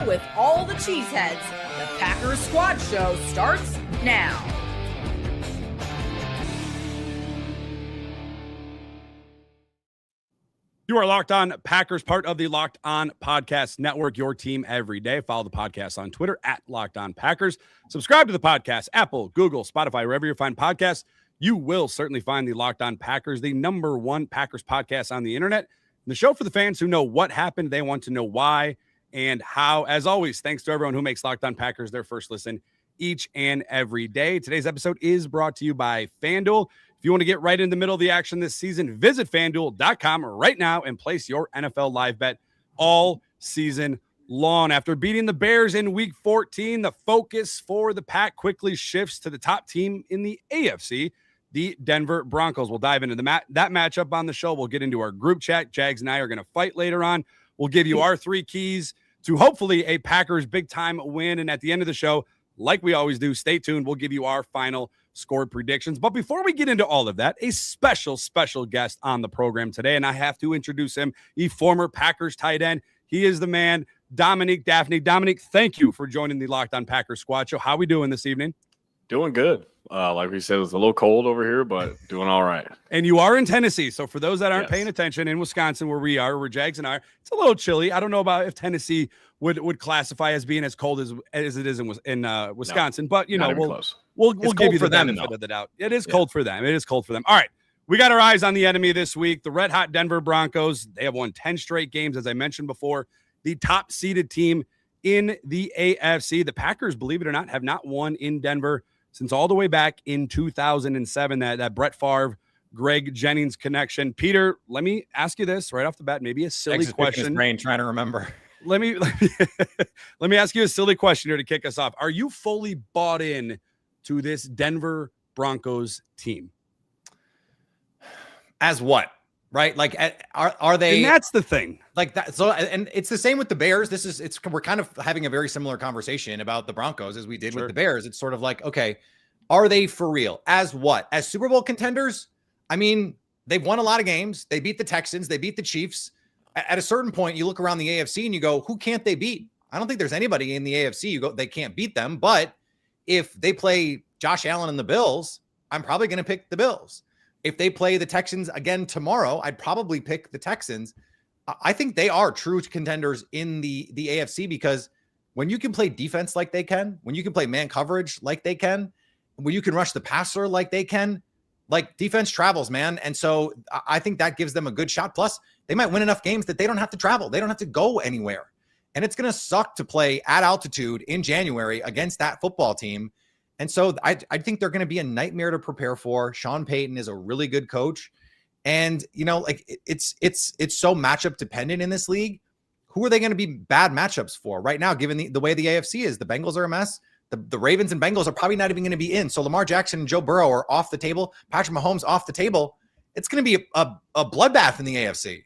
With all the cheeseheads, the Packers Squad Show starts now. You are Locked On Packers, part of the Locked On Podcast Network, your team every day. Follow the podcast on Twitter at Locked On Packers. Subscribe to the podcast, Apple, Google, Spotify, wherever you find podcasts. You will certainly find the Locked On Packers, the #1 Packers podcast on the internet. And the show for the fans who know what happened, they want to know why and how. As always, thanks to everyone who makes Locked On Packers their first listen each and every day. Today's episode is brought to you by FanDuel. If you want to get right in the middle of the action this season, visit FanDuel.com right now and place your NFL live bet all season long. After beating the Bears in Week 14, the focus for the Pack quickly shifts to the top team in the AFC, the Denver Broncos. We'll dive into that matchup on the show. We'll get into our group chat. Jags and I are going to fight later on. We'll give you our 3 keys to hopefully a Packers big-time win. And at the end of the show, like we always do, stay tuned. We'll give you our final score predictions. But before we get into all of that, a special guest on the program today, and I have to introduce him, a former Packers tight end. He is the man, Dominique Dafney. Dominique, thank you for joining the Locked On Packers Squad Show. How are we doing this evening? Doing good. Like we said, it was a little cold over here, but doing all right. And you are in Tennessee. So for those that aren't paying attention, in Wisconsin, where we are, where Jags and I are, it's a little chilly. I don't know about if Tennessee would classify as being as cold as it is in Wisconsin, but you know, we'll give you the benefit of the doubt. It is cold for them. It is cold for them. All right. We got our eyes on the enemy this week, the red hot Denver Broncos. They have won 10 straight games, as I mentioned before, the top seeded team in the AFC. The Packers, believe it or not, have not won in Denver since all the way back in 2007, that Brett Favre, Greg Jennings connection. Peter, let me ask you this right off the bat, maybe a silly question. His brain trying to remember. Let me ask you a silly question here to kick us off. Are you fully bought in to this Denver Broncos team? As what? Right? Like, are they? And that's the thing. Like that. So, and it's the same with the Bears. We're kind of having a very similar conversation about the Broncos as we did with the Bears. It's sort of like, okay, are they for real? As what? As Super Bowl contenders? I mean, they've won a lot of games. They beat the Texans. They beat the Chiefs. At a certain point, you look around the AFC and you go, who can't they beat? I don't think there's anybody in the AFC you go, they can't beat them. But if they play Josh Allen and the Bills, I'm probably going to pick the Bills. If they play the Texans again tomorrow, I'd probably pick the Texans. I think they are true contenders in the AFC because when you can play defense like they can, when you can play man coverage like they can, when you can rush the passer like they can, like defense travels, man. And so I think that gives them a good shot. Plus, they might win enough games that they don't have to travel. They don't have to go anywhere. And it's going to suck to play at altitude in January against that football team. And so I think they're going to be a nightmare to prepare for. Sean Payton is a really good coach. And, you know, like it's so matchup dependent in this league. Who are they going to be bad matchups for right now, given the way the AFC is? The Bengals are a mess. The Ravens and Bengals are probably not even going to be in. So Lamar Jackson and Joe Burrow are off the table. Patrick Mahomes off the table. It's going to be a bloodbath in the AFC.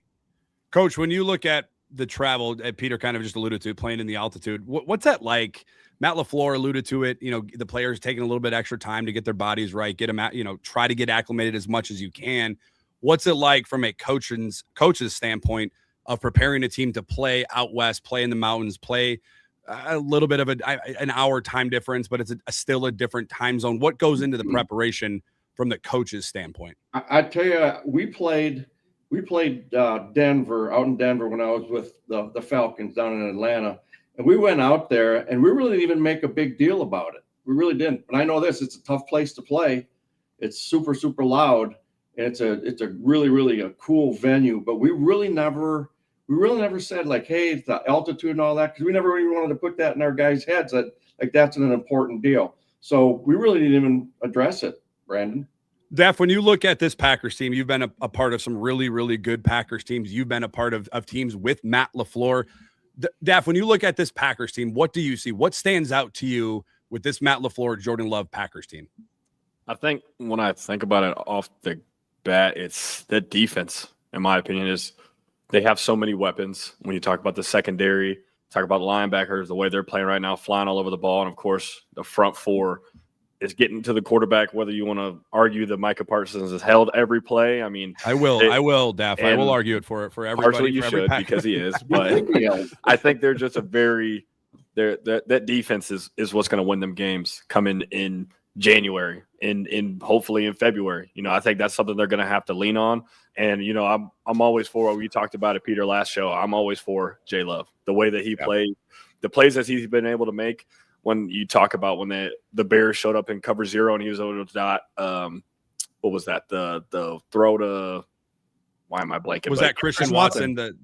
Coach, when you look at the travel, Peter kind of just alluded to, playing in the altitude, what's that like? Matt LaFleur alluded to it. You know, the players taking a little bit extra time to get their bodies right, get them out, try to get acclimated as much as you can. What's it like from a coach's standpoint of preparing a team to play out west, play in the mountains, play a little bit of an hour time difference, but it's still a different time zone? What goes into the preparation from the coach's standpoint? I tell you, we played Denver, out in Denver when I was with the Falcons down in Atlanta. And we went out there and we really didn't even make a big deal about it. We really didn't. But I know this, it's a tough place to play. It's super, super loud. And it's a really, really a cool venue. But we really never said like, hey, it's the altitude and all that, because we never even wanted to put that in our guys' heads that like that's an important deal. So we really didn't even address it, Brandon. Daph, when you look at this Packers team, you've been a part of some really, really good Packers teams. You've been a part of teams with Matt LaFleur. Daph, when you look at this Packers team, what do you see? What stands out to you with this Matt LaFleur, Jordan Love Packers team? I think when I think about it off the bat, it's the defense, in my opinion, is they have so many weapons. When you talk about the secondary, talk about linebackers, the way they're playing right now, flying all over the ball. And, of course, the front four is getting to the quarterback, whether you want to argue that Micah Parsons has held every play. I mean, I will, Daph. I will argue it for everybody. Partially you should because he is, but I think they're just a very that defense is what's going to win them games coming in January and hopefully in February. I think that's something they're going to have to lean on. And, I'm always for, we talked about it, Peter, last show. I'm always for J Love, the way that he played, the plays that he's been able to make. When you talk about when the Bears showed up in cover 0 and he was able to dot, what was that? The throw to, why am I blanking? Was that Christian Watson, the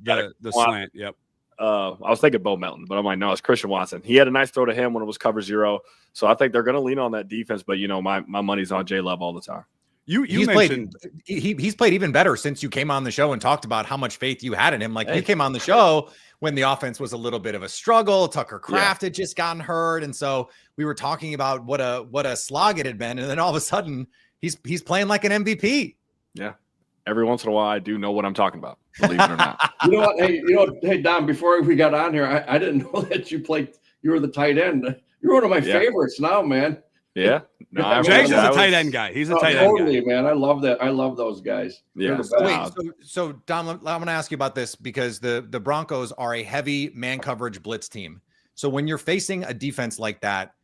slant? Yep. I was thinking Bo Melton, but I'm like, no, it's Christian Watson. He had a nice throw to him when it was cover 0. So I think they're going to lean on that defense. But, my money's on J Love all the time. He's mentioned he's played even better since you came on the show and talked about how much faith you had in him. Like you came on the show when the offense was a little bit of a struggle. Tucker Kraft had just gotten hurt, and so we were talking about what a slog it had been, and then all of a sudden he's playing like an MVP. Yeah, every once in a while I do know what I'm talking about. Believe it or not. You know what? Hey, Dom. Before we got on here, I didn't know that you were the tight end. You're one of my favorites now, man. Yeah. No, Jags is a tight end guy. He's a tight end guy. Totally, man. I love that. I love those guys. Yeah. So Dom, I'm going to ask you about this because the Broncos are a heavy man coverage blitz team. So when you're facing a defense like that,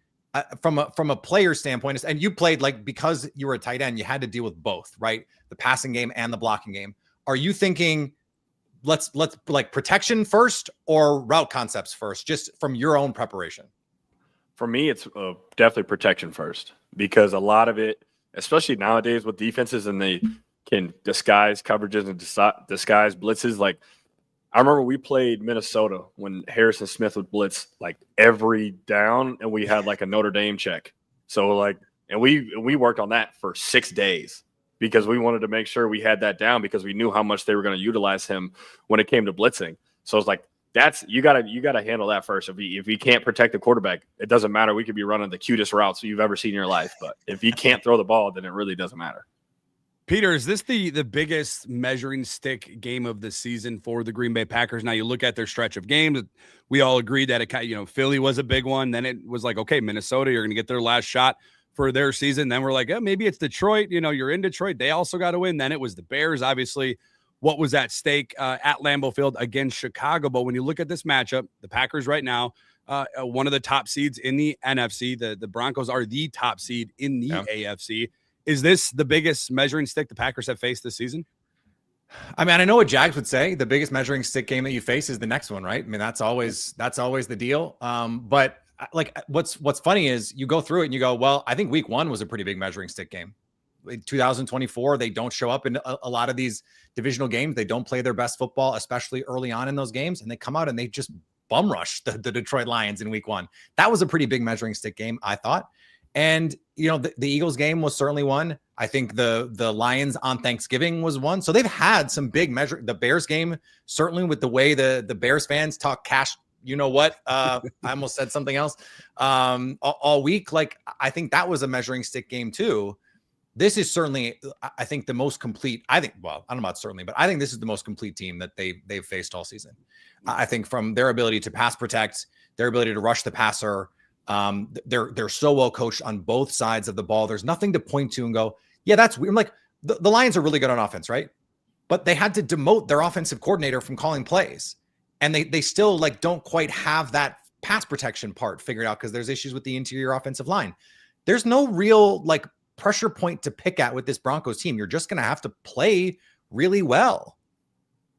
from a player standpoint, and you played because you were a tight end, you had to deal with both, right? The passing game and the blocking game. Are you thinking let's protection first or route concepts first, just from your own preparation? For me, it's definitely protection first, because a lot of it, especially nowadays with defenses, and they can disguise coverages and disguise blitzes. Like I remember we played Minnesota when Harrison Smith would blitz every down, and we had a Notre Dame check. So and we worked on that for 6 days because we wanted to make sure we had that down because we knew how much they were going to utilize him when it came to blitzing. So it's you gotta handle that first. If he can't protect the quarterback, it doesn't matter. We could be running the cutest routes you've ever seen in your life, but if he can't throw the ball, then it really doesn't matter. Peter, is this the biggest measuring stick game of the season for the Green Bay Packers? Now you look at their stretch of games. We all agreed that Philly was a big one. Then it was okay, Minnesota, you're going to get their last shot for their season. Then we're like, maybe it's Detroit. You're in Detroit. They also got to win. Then it was the Bears, obviously. What was at stake at Lambeau Field against Chicago. But when you look at this matchup, the Packers right now, one of the top seeds in the NFC, the Broncos are the top seed in the AFC. Is this the biggest measuring stick the Packers have faced this season? I mean, I know what Jags would say. The biggest measuring stick game that you face is the next one, right? I mean, that's always the deal. But what's funny is you go through it and you go, well, I think week 1 was a pretty big measuring stick game. In 2024, they don't show up in a lot of these divisional games. They don't play their best football, especially early on in those games. And they come out and they just bum rush the Detroit Lions in week 1. That was a pretty big measuring stick game, I thought. And, the Eagles game was certainly one. I think the Lions on Thanksgiving was one. So they've had some big measure. The Bears game, certainly with the way the Bears fans talk cash, I almost said something else all week. I think that was a measuring stick game too. This is certainly, I think, the most complete. I don't know about certainly, but I think this is the most complete team that they've faced all season. I think from their ability to pass protect, their ability to rush the passer, they're so well coached on both sides of the ball. There's nothing to point to and go, yeah, that's weird. The Lions are really good on offense, right? But they had to demote their offensive coordinator from calling plays, and they still don't quite have that pass protection part figured out because there's issues with the interior offensive line. There's no real pressure point to pick at with this Broncos team. You're just going to have to play really well.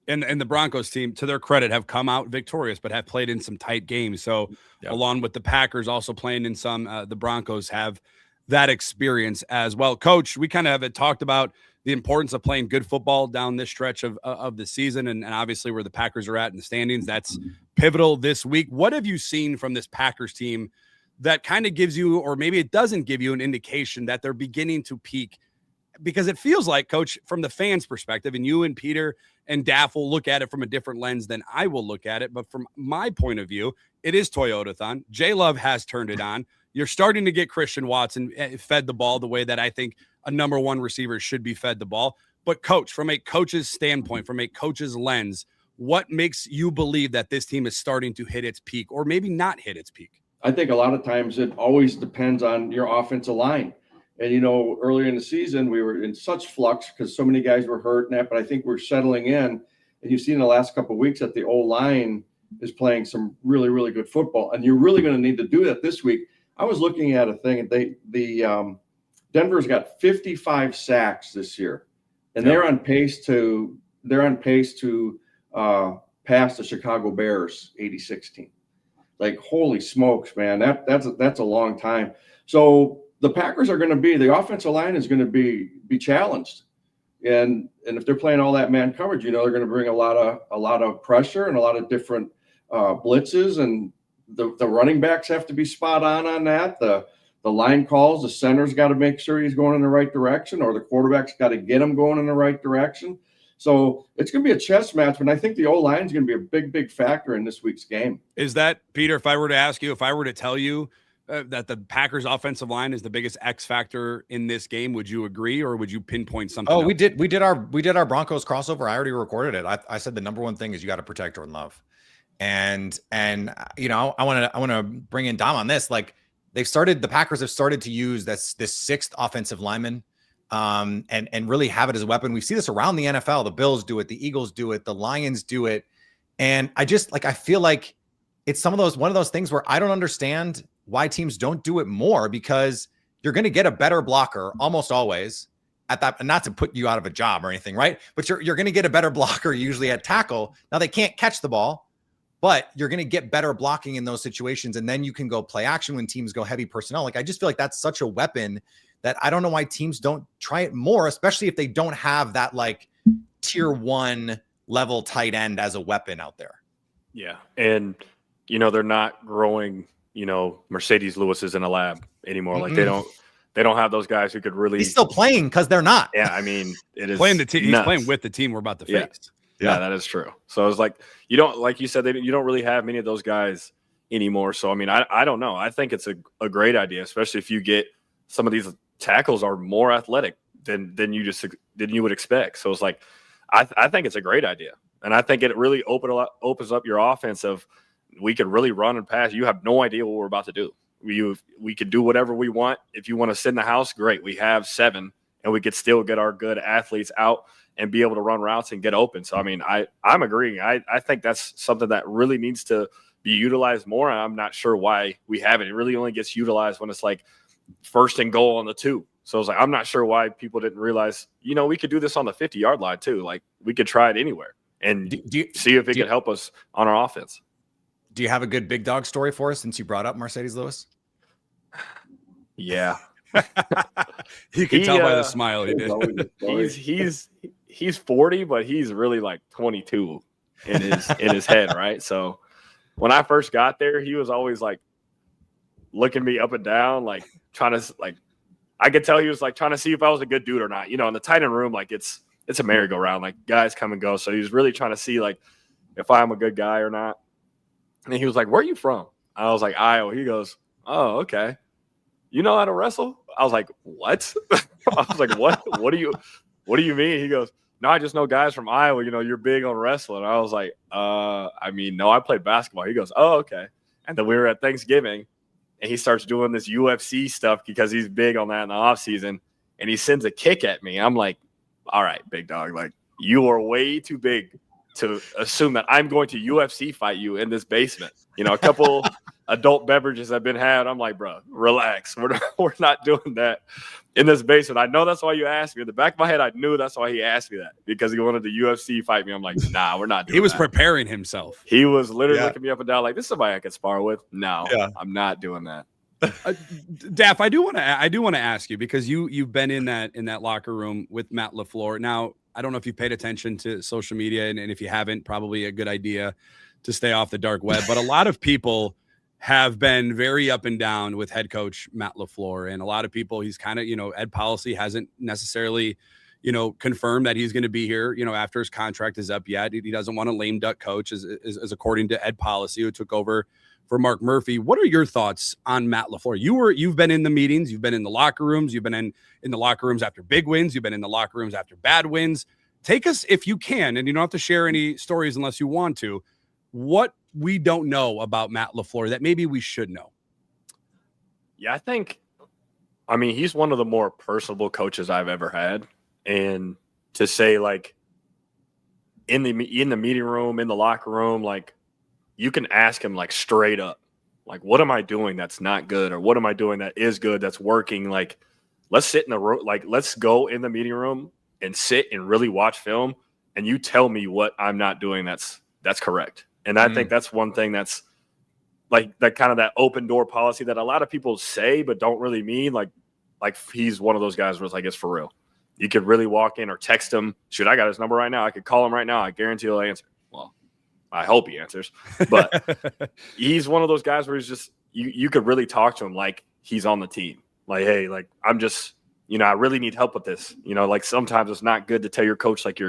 And the Broncos team, to their credit, have come out victorious, but have played in some tight games. So along with the Packers also playing in some, the Broncos have that experience as well. Coach, we kind of have talked about the importance of playing good football down this stretch of the season. And obviously where the Packers are at in the standings, that's pivotal this week. What have you seen from this Packers team that kind of gives you, or maybe it doesn't give you, an indication that they're beginning to peak? Because it feels like, Coach, from the fans' perspective, and you and Peter and Daff will look at it from a different lens than I will look at it. But from my point of view, it is Toyota-thon. J Love has turned it on. You're starting to get Christian Watson fed the ball the way that I think a number one receiver should be fed the ball. But, Coach, from a coach's standpoint, from a coach's lens, what makes you believe that this team is starting to hit its peak, or maybe not hit its peak? I think a lot of times it always depends on your offensive line. And, earlier in the season, we were in such flux because so many guys were hurt and that, but I think we're settling in. And you've seen in the last couple of weeks that the O-line is playing some really, really good football. And you're really going to need to do that this week. I was looking at a thing, and Denver's got 55 sacks this year, and they're on pace to pass the Chicago Bears 80-16. Like, holy smokes, man, that's a long time. So the Packers are going to the offensive line is going to be challenged, and if they're playing all that man coverage, they're going to bring a lot of pressure and a lot of different blitzes, and the running backs have to be spot on that. The line calls, the center's got to make sure he's going in the right direction, or the quarterback's got to get him going in the right direction. So it's going to be a chess match, but I think the O-line is going to be a big, big factor in this week's game. Is that, Peter, if I were to tell you that the Packers offensive line is the biggest X factor in this game, would you agree, or would you pinpoint something else? We did our Broncos crossover. I already recorded it. I said the number one thing is you got to protect Jordan Love. And I want to bring in Dom on this. Like, the Packers have started to use this sixth offensive lineman and really have it as a weapon. We see this around the NFL. The Bills do it, the Eagles do it, the Lions do it. And I feel like it's one of those things where I don't understand why teams don't do it more, because you're going to get a better blocker almost always at that, and not to put you out of a job or anything, right? But you're going to get a better blocker usually at tackle. Now, they can't catch the ball, but you're going to get better blocking in those situations. And then you can go play action when teams go heavy personnel. Like, I just feel like that's such a weapon that I don't know why teams don't try it more, especially if they don't have that like tier 1 level tight end as a weapon out there. Yeah. And, they're not growing, Mercedes Lewis's in a lab anymore. Mm-mm. Like, they don't have those guys who could really. He's still playing because they're not. Yeah. I mean, it is playing the team. nuts. He's playing with the team we're about to face. Yeah, that is true. So it's like, you don't, like you said, you don't really have many of those guys anymore. So, I mean, I don't know. I think it's a great idea, especially if you get some of these tackles are more athletic than you would expect. So it's like, I think it's a great idea. And I think it really opens up your offense of, we could really run and pass. You have no idea what we're about to do. We could do whatever we want. If you want to sit in the house, great. We have 7, and we could still get our good athletes out and be able to run routes and get open. So, I mean, I'm agreeing. I think that's something that really needs to be utilized more. And I'm not sure why we haven't. It really only gets utilized when it's like 1st and goal on the 2. So it's like, I'm not sure why people didn't realize, we could do this on the 50-yard line too. Like, we could try it anywhere and see if it could help us on our offense. Do you have a good big dog story for us since you brought up Mercedes Lewis? Yeah. You can tell by the smile he did. He's 40, but he's really like 22 in his head, right? So when I first got there, he was always like looking me up and down, like trying to like, I could tell he was like trying to see if I was a good dude or not. In the tight end room, like it's a merry-go-round, like guys come and go. So he was really trying to see like if I'm a good guy or not. And he was like, "Where are you from?" I was like, "Iowa." He goes, "Oh, okay. You know how to wrestle?" I was like, "What?" I was like, "What? What do you mean?" He goes, "No, I just know guys from Iowa. You're big on wrestling." I was like, I mean, no, I played basketball." He goes, "Oh, okay." And then we were at Thanksgiving, and he starts doing this UFC stuff because he's big on that in the off season. And he sends a kick at me. I'm like, "All right, big dog. Like, you are way too big to assume that I'm going to UFC fight you in this basement." A couple adult beverages have been had. I'm like, "Bro, relax. We're not doing that in this basement." I know that's why you asked me. In the back of my head, I knew that's why he asked me that, because he wanted the UFC fight me. I'm like, "Nah, we're not doing that." He was preparing himself. He was literally looking me up and down like, "This is somebody I could spar with." No, I'm not doing that. Daph, I do want to ask you, because you've been in that locker room with Matt LaFleur. Now, I don't know if you've paid attention to social media, and if you haven't, probably a good idea to stay off the dark web. But a lot of people have been very up and down with head coach Matt LaFleur, and a lot of people, he's kind of, Ed Policy hasn't necessarily, confirmed that he's going to be here, after his contract is up yet. He doesn't want a lame duck coach, as according to Ed Policy, who took over for Mark Murphy. What are your thoughts on Matt LaFleur? You've been in the meetings, you've been in the locker rooms, you've been in the locker rooms after big wins, you've been in the locker rooms after bad wins. Take us, if you can, and you don't have to share any stories unless you want to, what we don't know about Matt LaFleur that maybe we should know. Yeah, I mean, he's one of the more personable coaches I've ever had. And to say, like, in the meeting room, in the locker room, like, you can ask him like straight up, like, what am I doing that's not good? Or what am I doing that is good, that's working? Like, let's sit in the room, like, let's go in the meeting room and sit and really watch film. And you tell me what I'm not doing that's correct. And I think that's one thing that's like that kind of that open door policy that a lot of people say but don't really mean. Like he's one of those guys where it's like, it's for real. You could really walk in or text him. Shoot, I got his number right now. I could call him right now. I guarantee he'll answer. Well, I hope he answers. But he's one of those guys where he's just you could really talk to him like he's on the team. Like, hey, like I'm just, I really need help with this. Like sometimes it's not good to tell your coach like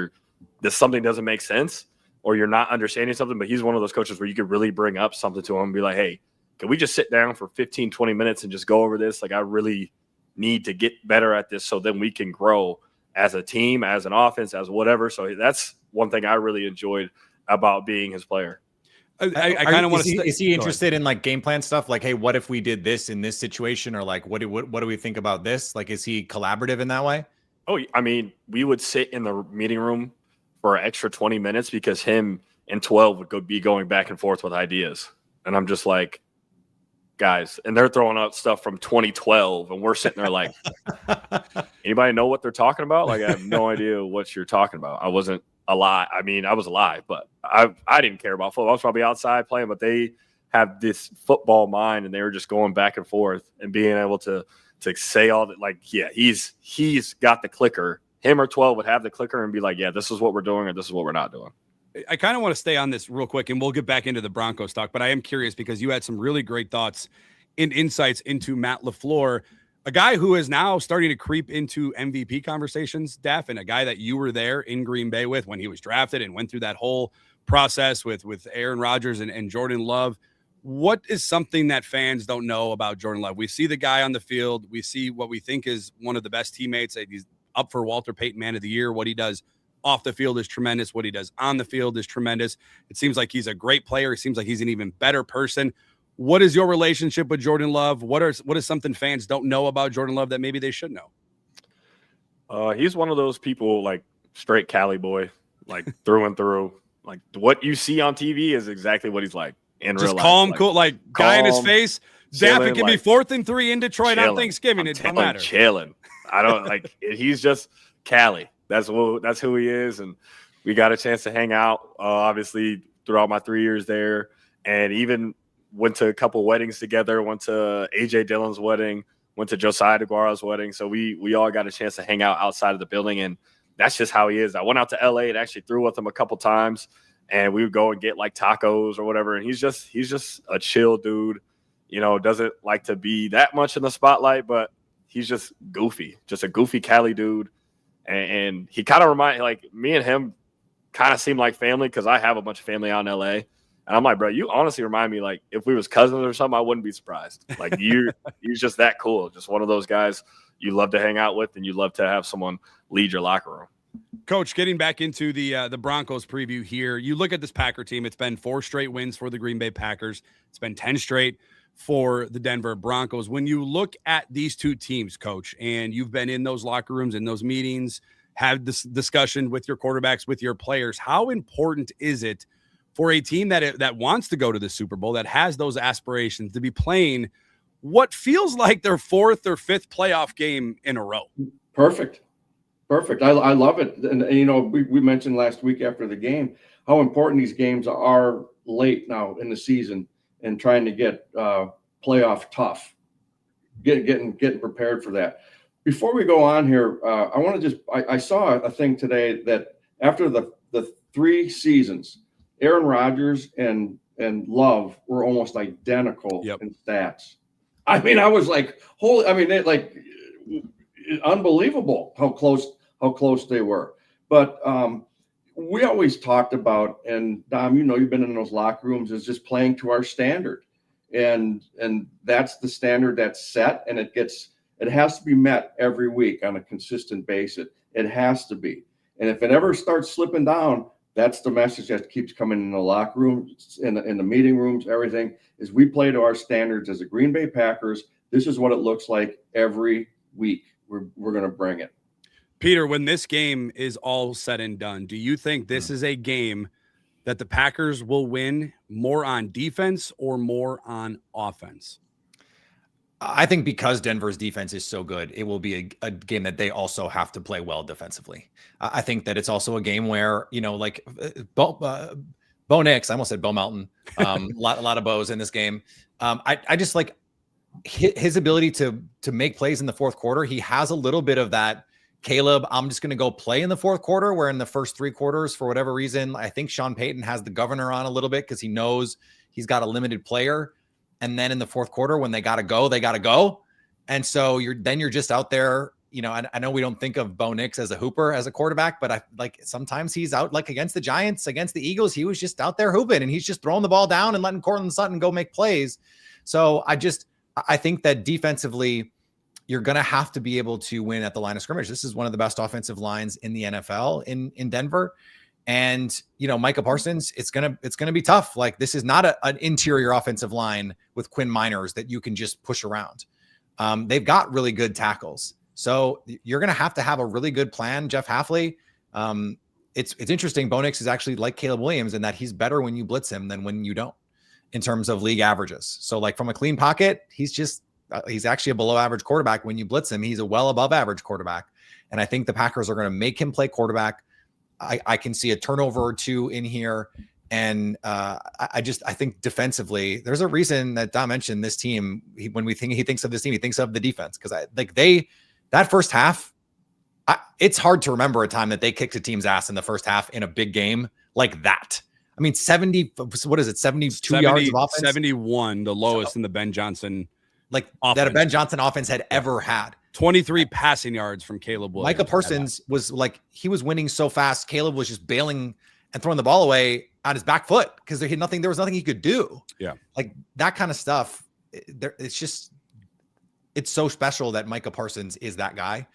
something doesn't make sense or you're not understanding something, but he's one of those coaches where you could really bring up something to him and be like, hey, can we just sit down for 15, 20 minutes and just go over this? Like I really need to get better at this so then we can grow as a team, as an offense, as whatever. So that's one thing I really enjoyed about being his player. I kind of want to. Is he interested in like game plan stuff? Like, hey, what if we did this in this situation? Or like, what do we think about this? Like, is he collaborative in that way? Oh, I mean, we would sit in the meeting room for an extra 20 minutes because him and 12 would be going back and forth with ideas. And I'm just like, guys, and they're throwing out stuff from 2012 and we're sitting there like, anybody know what they're talking about? Like, I have no idea what you're talking about. I wasn't alive. I mean, I was alive, but I didn't care about football. I was probably outside playing, but they have this football mind and they were just going back and forth and being able to say all that. Like, yeah, he's got the clicker. Him or 12 would have the clicker and be like, yeah, this is what we're doing or this is what we're not doing. I kind of want to stay on this real quick and we'll get back into the Broncos talk, but I am curious because you had some really great thoughts and insights into Matt LaFleur, a guy who is now starting to creep into MVP conversations, Daph, and a guy that you were there in Green Bay with when he was drafted and went through that whole process with Aaron Rodgers and Jordan Love. What is something that fans don't know about Jordan Love? We see the guy on the field. We see what we think is one of the best teammates. He's up for Walter Payton Man of the Year. What he does off the field is tremendous. What he does on the field is tremendous. It seems like he's a great player. It seems like he's an even better person. What is your relationship with Jordan Love? What is something fans don't know about Jordan Love that maybe they should know? He's one of those people like straight Cali boy, like through and through. Like what you see on TV is exactly what he's like in real life. Just calm, like, cool, like guy in his face. Zap, it can be 4th and 3 in Detroit on Thanksgiving. It doesn't matter. Chilling. I don't like. He's just Cali. That's who he is, and we got a chance to hang out. Obviously, throughout my 3 years there, and even went to a couple weddings together. Went to AJ Dillon's wedding. Went to Josiah DeGuara's wedding. So we all got a chance to hang out outside of the building, and that's just how he is. I went out to LA and actually threw with him a couple times, and we would go and get like tacos or whatever. And he's just a chill dude. Doesn't like to be that much in the spotlight, but he's just goofy, just a goofy Cali dude. And he kind of like me and him kind of seem like family because I have a bunch of family out in LA. And I'm like, bro, you honestly remind me like if we was cousins or something, I wouldn't be surprised. Like you're just that cool. Just one of those guys you love to hang out with and you love to have someone lead your locker room. Coach, getting back into the Broncos preview here, you look at this Packer team. It's been 4 straight wins for the Green Bay Packers. It's been 10 straight for the Denver Broncos. When you look at these two teams, Coach, and you've been in those locker rooms, in those meetings, had this discussion with your quarterbacks, with your players, how important is it for a team that wants to go to the Super Bowl, that has those aspirations, to be playing what feels like their 4th or 5th playoff game in a row? Perfect. I love it. And we mentioned last week after the game how important these games are late now in the season and trying to get playoff tough, getting prepared for that. Before we go on here, I want to I saw a thing today that after the 3 seasons, Aaron Rodgers and Love were almost identical in stats. I mean, I was like, holy! I mean, unbelievable how close they were. But we always talked about, and Dom, you've been in those locker rooms, is just playing to our standard, and that's the standard that's set, and it has to be met every week on a consistent basis. It has to be, and if it ever starts slipping down, that's the message that keeps coming in the locker rooms, in the meeting rooms. Everything is we play to our standards as the Green Bay Packers. This is what it looks like every week. We're going to bring it. Peter, when this game is all said and done, do you think this is a game that the Packers will win more on defense or more on offense? I think because Denver's defense is so good, it will be a game that they also have to play well defensively. I think that it's also a game where, like Bo Nix, I almost said Bo Melton, a lot of Bows in this game. I just like his ability to make plays in the fourth quarter. He has a little bit of that, Caleb, I'm just going to go play in the fourth quarter, where in the first 3 quarters, for whatever reason, I think Sean Payton has the governor on a little bit because he knows he's got a limited player. And then in the fourth quarter, when they got to go, they got to go. And so you're just out there. I know we don't think of Bo Nix as a hooper, as a quarterback, but sometimes he's out, like against the Giants, against the Eagles, he was just out there hooping and he's just throwing the ball down and letting Cortland Sutton go make plays. So I think that defensively, you're going to have to be able to win at the line of scrimmage. This is one of the best offensive lines in the NFL in Denver. And, Micah Parsons, it's going to be tough. Like, this is not an interior offensive line with Quinn Miners that you can just push around. They've got really good tackles. So you're going to have a really good plan, Jeff Hafley. It's interesting. Bo Nix is actually like Caleb Williams in that he's better when you blitz him than when you don't, in terms of league averages. So like from a clean pocket, he's actually a below average quarterback. When you blitz him, he's a well above average quarterback. And I think the Packers are going to make him play quarterback. I can see a turnover or 2 in here. And I think defensively, there's a reason that Dom mentioned this team. When he thinks of this team, he thinks of the defense. Because that first half, it's hard to remember a time that they kicked a team's ass in the first half in a big game like that. I mean, 72 yards of offense? 71, the lowest in the Ben Johnson offense. That a Ben Johnson offense had ever had. 23 passing yards from Caleb Williams. Micah Parsons was he was winning so fast. Caleb was just bailing and throwing the ball away on his back foot because there was nothing he could do. Yeah. Like that kind of stuff. It's so special that Micah Parsons is that guy.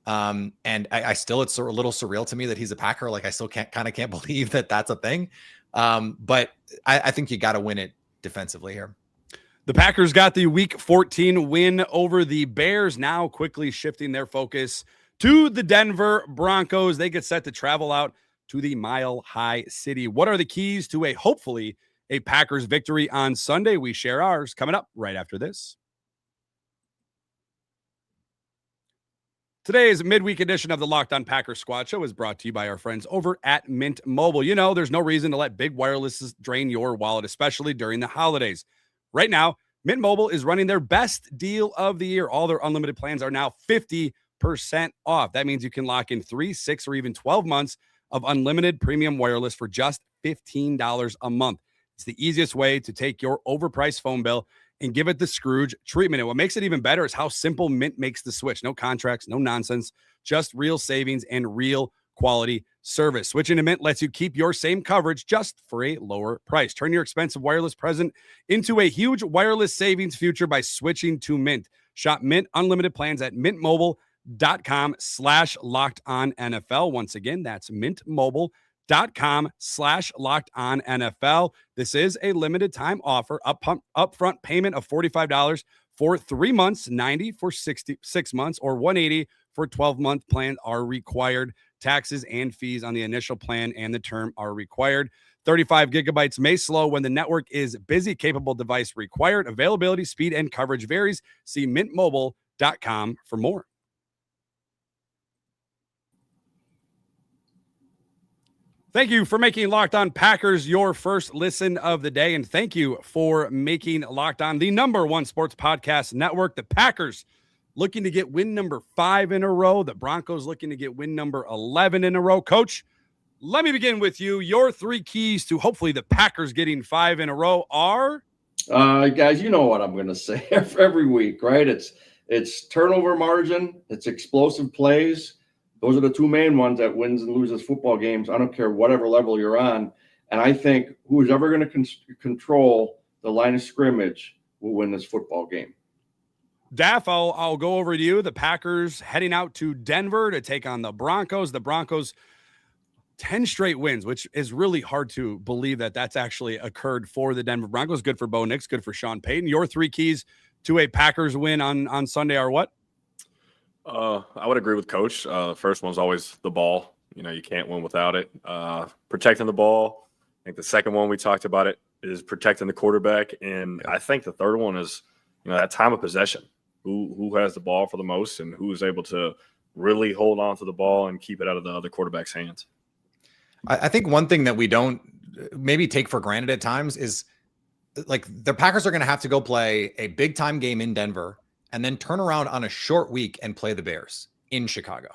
And it's a little surreal to me that he's a Packer. Like I still can't believe that that's a thing. But I think you got to win it defensively here. The Packers got the Week 14 win over the Bears, now quickly shifting their focus to the Denver Broncos. They get set to travel out to the Mile High City. What are the keys to hopefully a Packers victory on Sunday? We share ours coming up right after this. Today's midweek edition of the Locked On Packers Squad Show is brought to you by our friends over at Mint Mobile. There's no reason to let big wireless drain your wallet, especially during the holidays. Right now, Mint Mobile is running their best deal of the year. All their unlimited plans are now 50% off. That means you can lock in 3, 6, or even 12 months of unlimited premium wireless for just $15 a month. It's the easiest way to take your overpriced phone bill and give it the Scrooge treatment. And what makes it even better is how simple Mint makes the switch. No contracts, no nonsense, just real savings and real quality service. Switching to Mint lets you keep your same coverage just for a lower price. Turn your expensive wireless present into a huge wireless savings future by switching to Mint. Shop Mint unlimited plans at mintmobile.com/lockedonnfl. Once again, that's mintmobile.com/lockedonnfl. This is a limited time offer. Upfront payment of $45 for 3 months, $90 for 6 months, or $180 for 12-month plan are required. Taxes and fees on the initial plan and the term are required. 35 gigabytes may slow when the network is busy. Capable device required. Availability, speed, and coverage varies. See mintmobile.com for more. Thank you for making Locked On Packers your first listen of the day. And thank you for making Locked On the #1 sports podcast network. The Packers looking to get win number 5 in a row. The Broncos looking to get win number 11 in a row. Coach, let me begin with you. Your 3 keys to hopefully the Packers getting 5 in a row are? Guys, you know what I'm going to say every week, right? It's turnover margin. It's explosive plays. Those are the 2 main ones that wins and loses football games. I don't care whatever level you're on. And I think who's ever going to control the line of scrimmage will win this football game. Daff, I'll go over to you. The Packers heading out to Denver to take on the Broncos. The Broncos, 10 straight wins, which is really hard to believe that that's actually occurred for the Denver Broncos. Good for Bo Nix, good for Sean Payton. Your 3 keys to a Packers win on Sunday are what? I would agree with Coach. The first one's always the ball. You can't win without it. Protecting the ball, think the second one we talked about it is protecting the quarterback, and I think the third one is that time of possession. Who has the ball for the most, and who is able to really hold on to the ball and keep it out of the other quarterback's hands. I think one thing that we don't maybe take for granted at times is like the Packers are going to have to go play a big time game in Denver and then turn around on a short week and play the Bears in Chicago.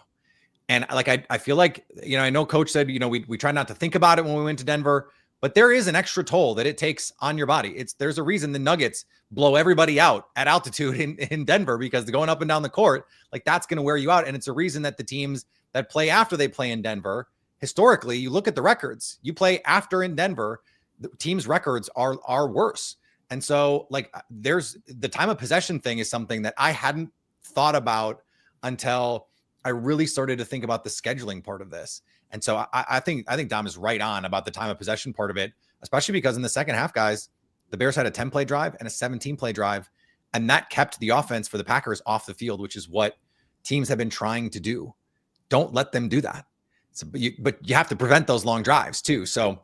And like, I feel like, I know coach said, we try not to think about it when we went to Denver, but there is an extra toll that it takes on your body. There's a reason the Nuggets blow everybody out at altitude in Denver, because they're going up and down the court, like that's going to wear you out. And it's a reason that the teams that play after they play in Denver, historically, you look at the records, you play after in Denver, the team's records are worse. And so like there's the time of possession thing is something that I hadn't thought about until I really started to think about the scheduling part of this. And so I think Dom is right on about the time of possession part of it, especially because in the second half, guys, the Bears had a 10-play drive and a 17-play drive, and that kept the offense for the Packers off the field, which is what teams have been trying to do. Don't let them do that. So, but you have to prevent those long drives too. So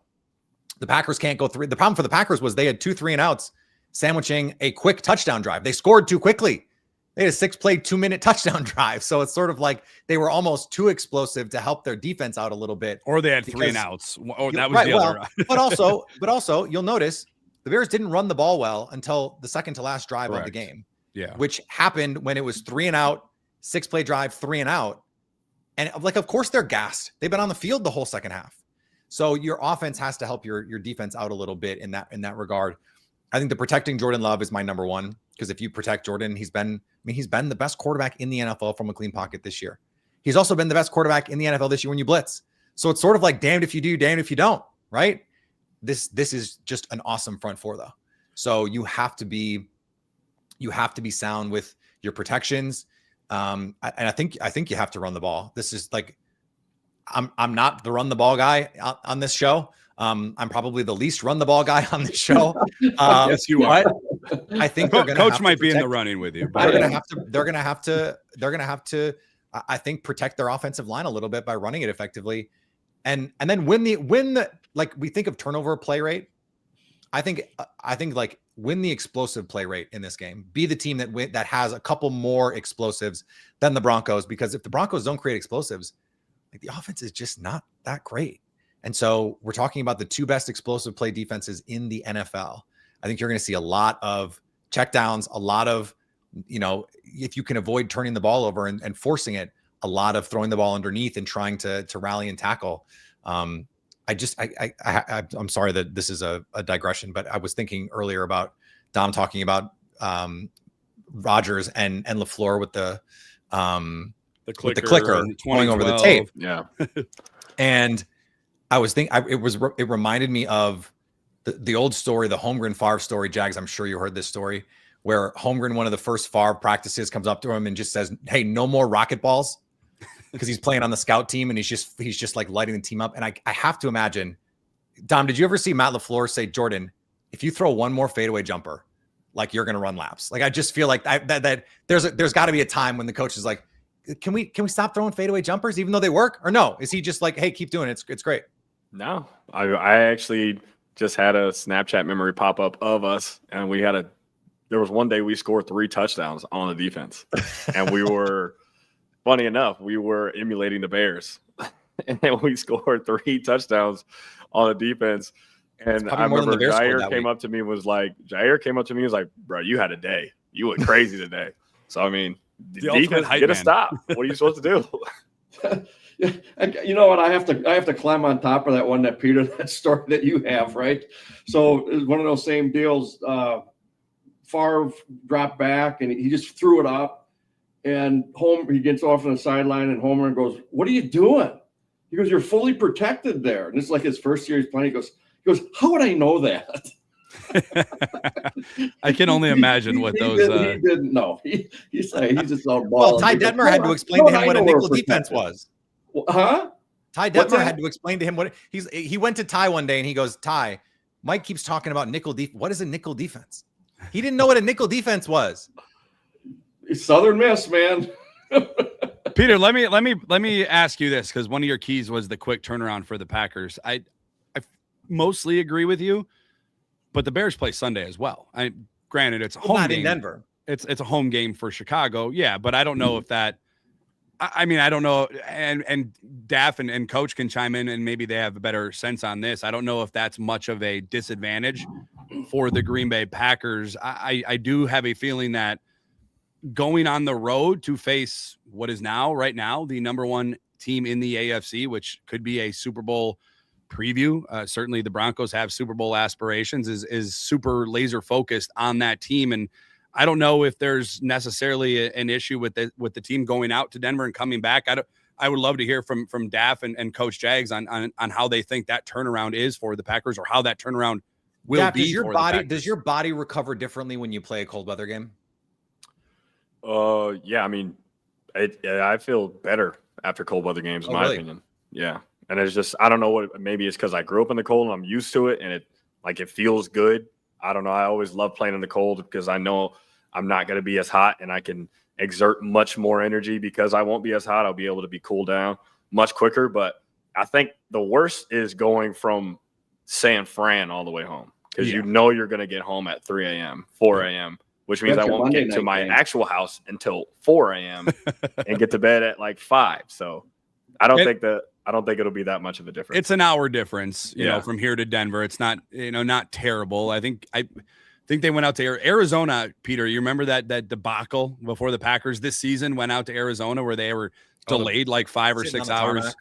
the Packers can't go through. The problem for the Packers was they had 2 3-and-outs sandwiching a quick touchdown drive. They scored too quickly. They had a 6-play, 2-minute touchdown drive. So it's sort of like they were almost too explosive to help their defense out a little bit. Or they had 3-and-outs. Or that was the other. but also you'll notice the Bears didn't run the ball well until the second to last drive of the game. Yeah. Which happened when it was 3-and-out, 6-play drive, 3-and-out. And like, of course they're gassed. They've been on the field the whole second half. So your offense has to help your defense out a little bit in that regard. I think the protecting Jordan Love is my number one, because if you protect Jordan, he's been the best quarterback in the NFL from a clean pocket this year. He's also been the best quarterback in the NFL this year when you blitz. So it's sort of like damned if you do, damned if you don't, right? This is just an awesome front four though. So you have to be sound with your protections. And I think you have to run the ball. This is like, I'm not the run the ball guy on this show. I'm probably the least run the ball guy on this show. Yes, you are. I think coach might be in the running with you. But they're gonna have to. I think protect their offensive line a little bit by running it effectively, and then win the like we think of turnover play rate. I think like win the explosive play rate in this game. Be the team that has a couple more explosives than the Broncos, because if the Broncos don't create explosives, like the offense is just not that great. And so we're talking about the 2 best explosive play defenses in the NFL. I think you're going to see a lot of checkdowns, a lot of, if you can avoid turning the ball over and forcing it, a lot of throwing the ball underneath and trying to rally and tackle. I'm sorry that this is a digression, but I was thinking earlier about Dom talking about Rodgers and LaFleur with the clicker going over the tape. Yeah. And I was thinking, it reminded me of the old story, the Holmgren Favre story. Jags, I'm sure you heard this story, where Holmgren, one of the first Favre practices, comes up to him and just says, "Hey, no more rocket balls," because he's playing on the scout team and he's just like lighting the team up. And I have to imagine, Dom, did you ever see Matt LaFleur say, "Jordan, if you throw one more fadeaway jumper, like you're going to run laps"? Like I just feel like that there's got to be a time when the coach is like, "Can we stop throwing fadeaway jumpers even though they work?" Or no, is he just like, "Hey, keep doing it. It's great"? No, I actually just had a Snapchat memory pop up of us, and there was one day we scored 3 touchdowns on the defense, and we were, funny enough, we were emulating the Bears, and we scored 3 touchdowns on the defense. And I remember Jair came up to me and was like, "Bro, you had a day. You went crazy today." So I mean, the defense get a stop. What are you supposed to do? Yeah, you know what? I have to climb on top of that one, that story that you have, right? So it's one of those same deals. Favre dropped back and he just threw it up, and he gets off on the sideline, and Homer goes, "What are you doing?" He goes, "You're fully protected there." And it's like his first year he's playing. He goes, "How would I know that?" I can only imagine what those. He didn't know. He's just all ball. Well, Ty Detmer had to explain to him what a nickel defense was. Huh? Ty Detmer had to explain to him what he went to Ty one day and he goes, "Ty, Mike keeps talking about nickel defense. What is a nickel defense?" He didn't know what a nickel defense was. It's Southern Miss, man. Peter, let me ask you this, because one of your keys was the quick turnaround for the Packers. mostly agree with you, but the Bears play Sunday as well. Granted, it's a home not game. in Denver. It's a home game for Chicago. Yeah, but I don't know if that. I mean, I don't know. And Daff and Coach can chime in, and maybe they have a better sense on this. I don't know if that's much of a disadvantage for the Green Bay Packers. I do have a feeling that going on the road to face what is right now, the number one team in the AFC, which could be a Super Bowl preview. Certainly the Broncos have Super Bowl aspirations, is super laser focused on that team. And I don't know if there's necessarily an issue with the team going out to Denver and coming back. I would love to hear from Daff and Coach Jags on how they think that turnaround is for the Packers, or how that turnaround will Daff, be. Does your body recover differently when you play a cold weather game? Yeah, I mean, I feel better after cold weather games, in my opinion. Yeah. And it's just, I don't know maybe it's because I grew up in the cold and I'm used to it, and it feels good. I don't know. I always love playing in the cold because I know I'm not going to be as hot, and I can exert much more energy because I won't be as hot. I'll be able to be cooled down much quicker. But I think the worst is going from San Fran all the way home, because you know you're going to get home at 3 a.m., 4 a.m., which means I won't get to my actual house until 4 a.m. and get to bed at like 5. So I don't think it'll be that much of a difference. It's an hour difference, you know, from here to Denver. It's not, not terrible. I think they went out to Arizona, Peter. You remember that debacle before the Packers this season went out to Arizona, where they were delayed like 5 or 6 hours. Tarmac.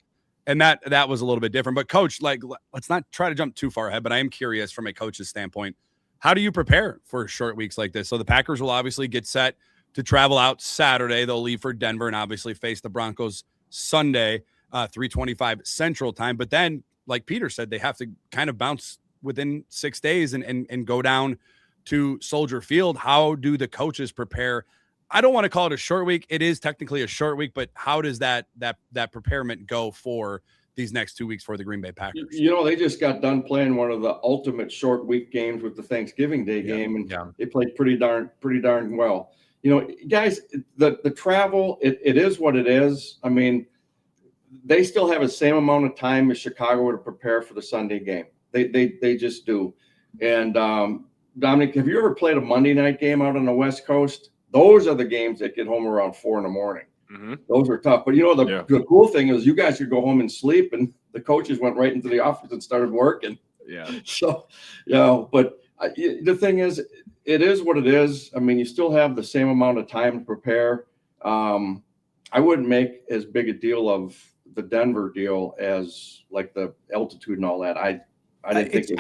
And that was a little bit different. But Coach, let's not try to jump too far ahead, but I am curious from a coach's standpoint, how do you prepare for short weeks like this? So the Packers will obviously get set to travel out Saturday. They'll leave for Denver and obviously face the Broncos Sunday, 3:25 Central Time. But then, like Peter said, they have to kind of bounce within 6 days and go down to Soldier Field. How do the coaches prepare? I don't want to call it a short week. It is technically a short week, but how does that preparement go for these next 2 weeks for the Green Bay Packers? They just got done playing one of the ultimate short week games with the Thanksgiving Day game, and they played pretty darn well. Guys, the travel, it is what it is. I mean, they still have the same amount of time as Chicago to prepare for the Sunday game. They just do. And Dominique, have you ever played a Monday night game out on the West Coast? Those are the games that get home around 4 a.m. Mm-hmm. Those are tough. But the cool thing is you guys could go home and sleep, and the coaches went right into the office and started working. Yeah. So, but the thing is, it is what it is. I mean, you still have the same amount of time to prepare. I wouldn't make as big a deal of the Denver deal as like the altitude and all that. I didn't think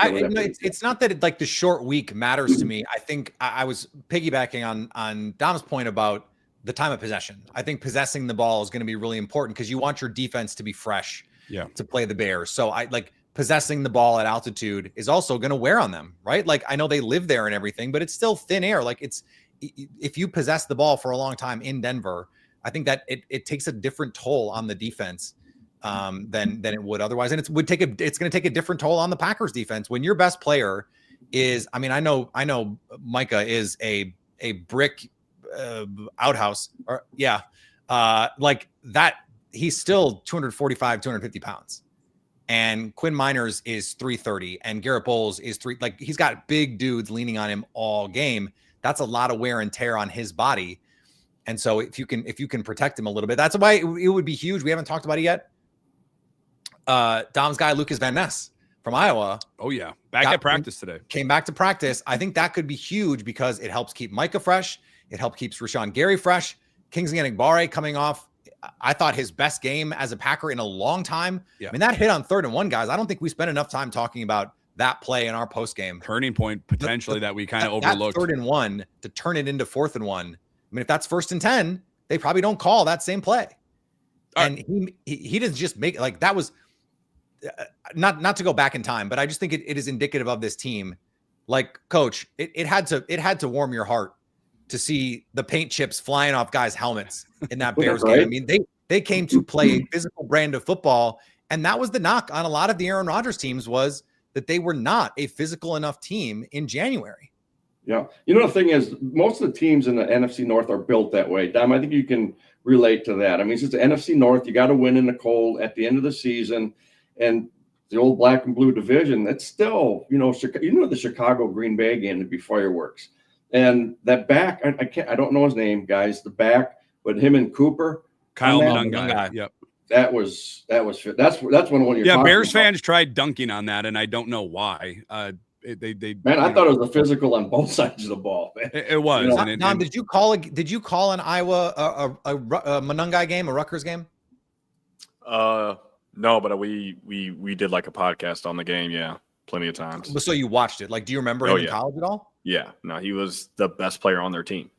it's not that the short week matters to me. I think I was piggybacking on Dom's point about the time of possession. I think possessing the ball is going to be really important because you want your defense to be fresh to play the Bears. So possessing the ball at altitude is also going to wear on them, right? Like, I know they live there and everything, but it's still thin air. Like, if you possess the ball for a long time in Denver, I think that it takes a different toll on the defense than it would otherwise. And it's going to take a different toll on the Packers defense when your best player is, I mean, I know Micah is a brick outhouse, or like that. He's still 245, 250 pounds. And Quinn Miners is 330 and Garrett Bowles is he's got big dudes leaning on him all game. That's a lot of wear and tear on his body. And so if you can protect him a little bit, that's why it would be huge. We haven't talked about it yet. Dom's guy, Lucas Van Ness from Iowa. Oh yeah. Back at practice today. Came back to practice. I think that could be huge because it helps keep Micah fresh. It helps keep Rashawn Gary fresh. Kingsley Enagbare coming off, I thought, his best game as a Packer in a long time. Yeah. I mean, that hit on 3rd and 1, guys. I don't think we spent enough time talking about that play in our post game. Turning point potentially that we kind of overlooked. 3rd and 1 to turn it into 4th and 1. I mean, if that's 1st and 10, they probably don't call that same play. And he doesn't just make it that was not to go back in time, but I just think it is indicative of this team. Like, Coach, it had to warm your heart to see the paint chips flying off guys' helmets in that Bears game. I mean, they came to play a physical brand of football, and that was the knock on a lot of the Aaron Rodgers teams, was that they were not a physical enough team in January. Yeah. The thing is, most of the teams in the NFC North are built that way. Dom, I think you can relate to that. I mean, since the NFC North, you got to win in the cold at the end of the season. And the old black and blue division, that's still, the Chicago Green Bay game to be fireworks. And that back, I don't know his name, guys, the back, but him and Cooper. Kyle Monungai. Yep. That's one of your. Yeah, Bears fans tried dunking on that, and I don't know why. I thought it was a physical on both sides of the ball. Man. It was. Don, did you call an Iowa a Monungai game, a Rutgers game? No, but we did like a podcast on the game. Yeah, plenty of times. So you watched it. Like, do you remember him in college at all? Yeah, no, he was the best player on their team.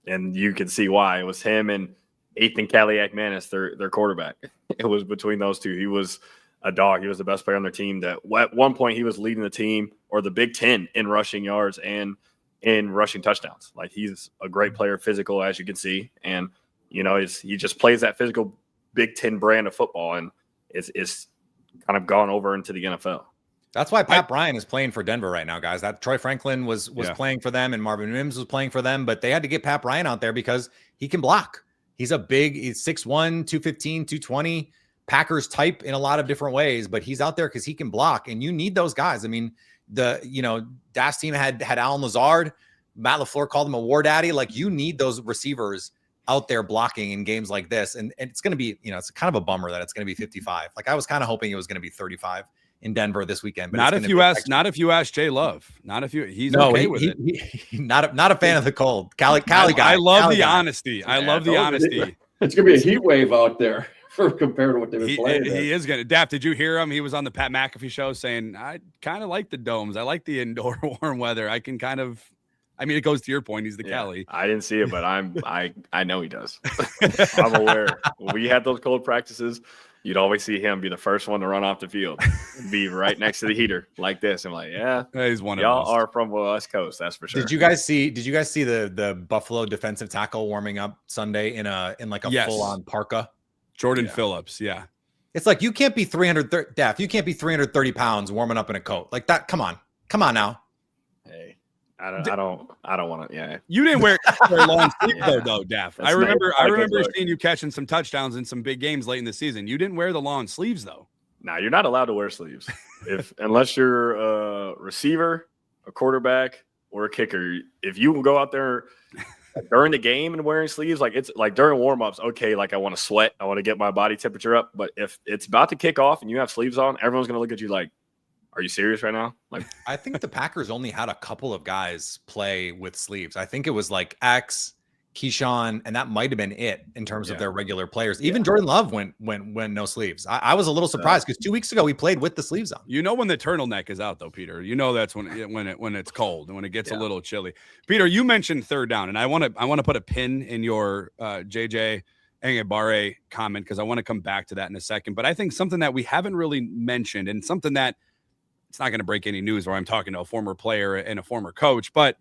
And you can see why. It was him and Ethan Kaliak-Manis, their quarterback. It was between those two. He was a dog. He was the best player on their team. That at one point he was leading the team or the Big Ten in rushing yards and in rushing touchdowns. Like, he's a great player, physical, as you can see. And, he just plays that physical Big Ten brand of football, and it's kind of gone over into the NFL. That's why Pat Bryant is playing for Denver right now, guys. That Troy Franklin was playing for them, and Marvin Mims was playing for them, but they had to get Pat Bryant out there because he can block. He's 6'1", 215, 220, Packers type in a lot of different ways, but he's out there because he can block, and you need those guys. I mean, Daft's team had Alan Lazard. Matt LaFleur called him a war daddy. Like, you need those receivers out there blocking in games like this, and it's going to be, it's kind of a bummer that it's going to be 55. Like, I was kind of hoping it was going to be 35. In Denver this weekend, but not if you ask Jay Love. Okay with it. He not a fan of the cold. Cali guy. I love the honesty. I love the honesty. It's gonna be a heat wave out there compared to what they've been playing. He is gonna. Daft, did you hear him? He was on the Pat McAfee show saying, "I kind of like the domes. I like the indoor warm weather. I can kind of." I mean, it goes to your point. He's the Cali. I didn't see it, but I know he does. I'm aware. When we had those cold practices, you'd always see him be the first one to run off the field, be right next to the heater like this. I'm like, he's one of y'all us. Are from the West Coast, that's for sure. Did you guys see the Buffalo defensive tackle warming up Sunday in a full on parka? Jordan Phillips, yeah. It's like, you can't be 330 You can't be 330 pounds warming up in a coat like that. Come on now. Hey. I don't want to. Yeah, you didn't wear long sleeves though, Daff. I remember seeing you catching some touchdowns in some big games late in the season. You didn't wear the long sleeves though. Nah, you're not allowed to wear sleeves unless you're a receiver, a quarterback, or a kicker. If you go out there during the game and wearing sleeves, like it's like during warm-ups, okay, like I want to sweat, I want to get my body temperature up. But if it's about to kick off and you have sleeves on, everyone's gonna look at you like, are you serious right now? Like, I think the Packers only had a couple of guys play with sleeves. I think it was like X, Keyshawn, and that might have been it in terms of their regular players. Even Jordan Love went no sleeves. I was a little surprised because 2 weeks ago he played with the sleeves on. When the turtleneck is out though, Peter. That's when it's cold and when it gets a little chilly. Peter, you mentioned third down, and I want to put a pin in your JJ Enagbare comment because I want to come back to that in a second. But I think something that we haven't really mentioned, and something that it's not going to break any news where I'm talking to a former player and a former coach, but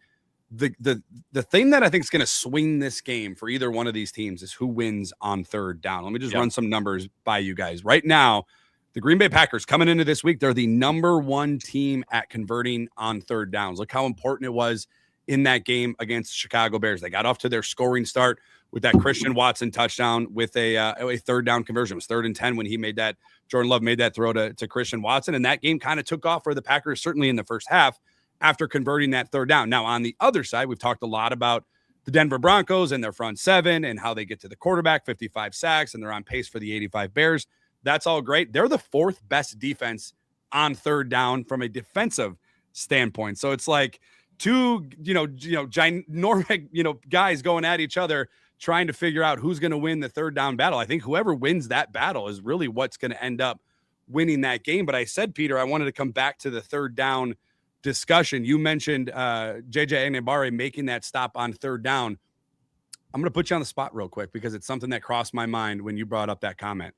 the thing that I think is going to swing this game for either one of these teams is who wins on third down. Let me just run some numbers by you guys. Right now, the Green Bay Packers coming into this week, they're the number one team at converting on third downs. Look how important it was in that game against the Chicago Bears. They got off to their scoring start with that Christian Watson touchdown with a third down conversion. It was 3rd and 10 when he made that. Jordan Love made that throw to Christian Watson, and that game kind of took off for the Packers, certainly in the first half, after converting that third down. Now, on the other side, we've talked a lot about the Denver Broncos and their front seven and how they get to the quarterback, 55 sacks, and they're on pace for the 85 Bears. That's all great. They're the 4th best defense on third down from a defensive standpoint. So it's like two, ginormous, guys going at each other, trying to figure out who's going to win the third down battle. I think whoever wins that battle is really what's going to end up winning that game. But I said, Peter, I wanted to come back to the third down discussion. You mentioned JJ Enagbare making that stop on third down. I'm going to put you on the spot real quick because it's something that crossed my mind when you brought up that comment.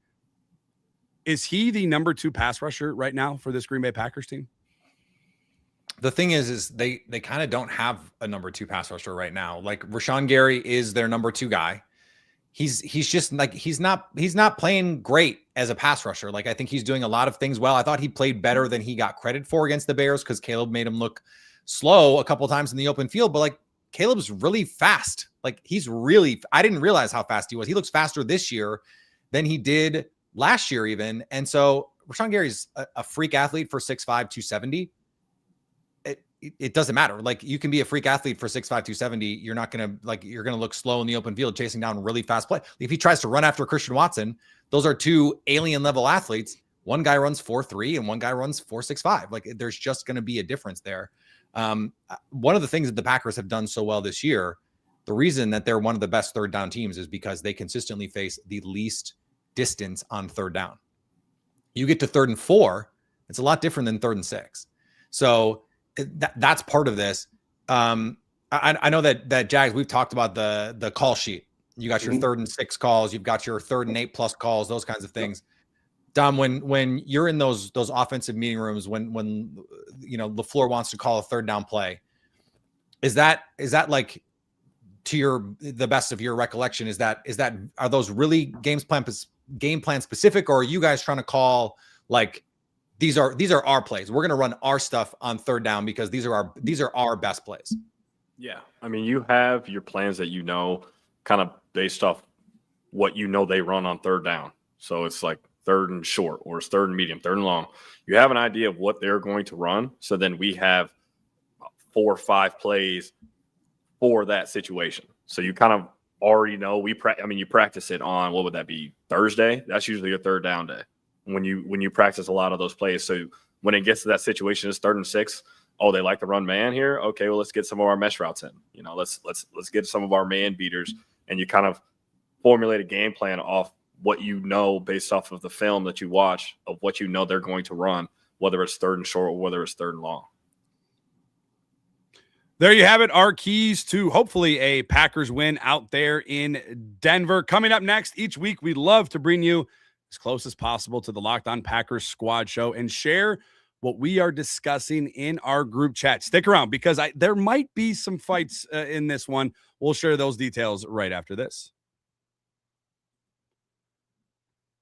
Is he the number 2 pass rusher right now for this Green Bay Packers team? The thing is they kind of don't have a number 2 pass rusher right now. Like, Rashawn Gary is their number 2 guy. He's just like, he's not playing great as a pass rusher. Like, I think he's doing a lot of things well. I thought he played better than he got credit for against the Bears because Caleb made him look slow a couple of times in the open field. But like, Caleb's really fast. Like, I didn't realize how fast he was. He looks faster this year than he did last year even. And so Rashawn Gary's a freak athlete for 6'5", 270. It doesn't matter. Like, you can be a freak athlete for 6'5", 270. You're not going to you're going to look slow in the open field, chasing down really fast play. If he tries to run after Christian Watson, those are two alien level athletes. One guy runs 4.3 and one guy runs 4.65. Like, there's just going to be a difference there. One of the things that the Packers have done so well this year, the reason that they're one of the best third down teams is because they consistently face the least distance on third down. You get to 3rd and 4, it's a lot different than 3rd and 6. So that's part of this. I know that Jags, we've talked about the call sheet. You got your 3rd and 6 calls, you've got your 3rd and 8+ calls, those kinds of things. Dom, when you're in those offensive meeting rooms, when LaFleur wants to call a 3rd down play, is that like, to the best of your recollection, are those really game plan specific, or are you guys trying to call like, these are our plays, we're going to run our stuff on 3rd down because these are our best plays? Yeah, I mean, you have your plans that kind of based off what they run on 3rd down. So it's like 3rd and short, or it's 3rd and medium, 3rd and long. You have an idea of what they're going to run. So then we have 4 or 5 plays for that situation. So you kind of already know. You practice it on, what would that be, Thursday? That's usually your 3rd down day when you practice a lot of those plays. So when it gets to that situation, it's 3rd and 6. Oh, they like to run man here. Okay, well, let's get some of our mesh routes in. Let's get some of our man beaters, and you kind of formulate a game plan off what based off of the film that you watch of what they're going to run, whether it's 3rd and short or whether it's 3rd and long. There you have it. Our keys to hopefully a Packers win out there in Denver. Coming up next, each week we love to bring you as close as possible to the Locked On Packers Squad Show and share what we are discussing in our group chat. Stick around because there might be some fights in this one. We'll share those details right after this.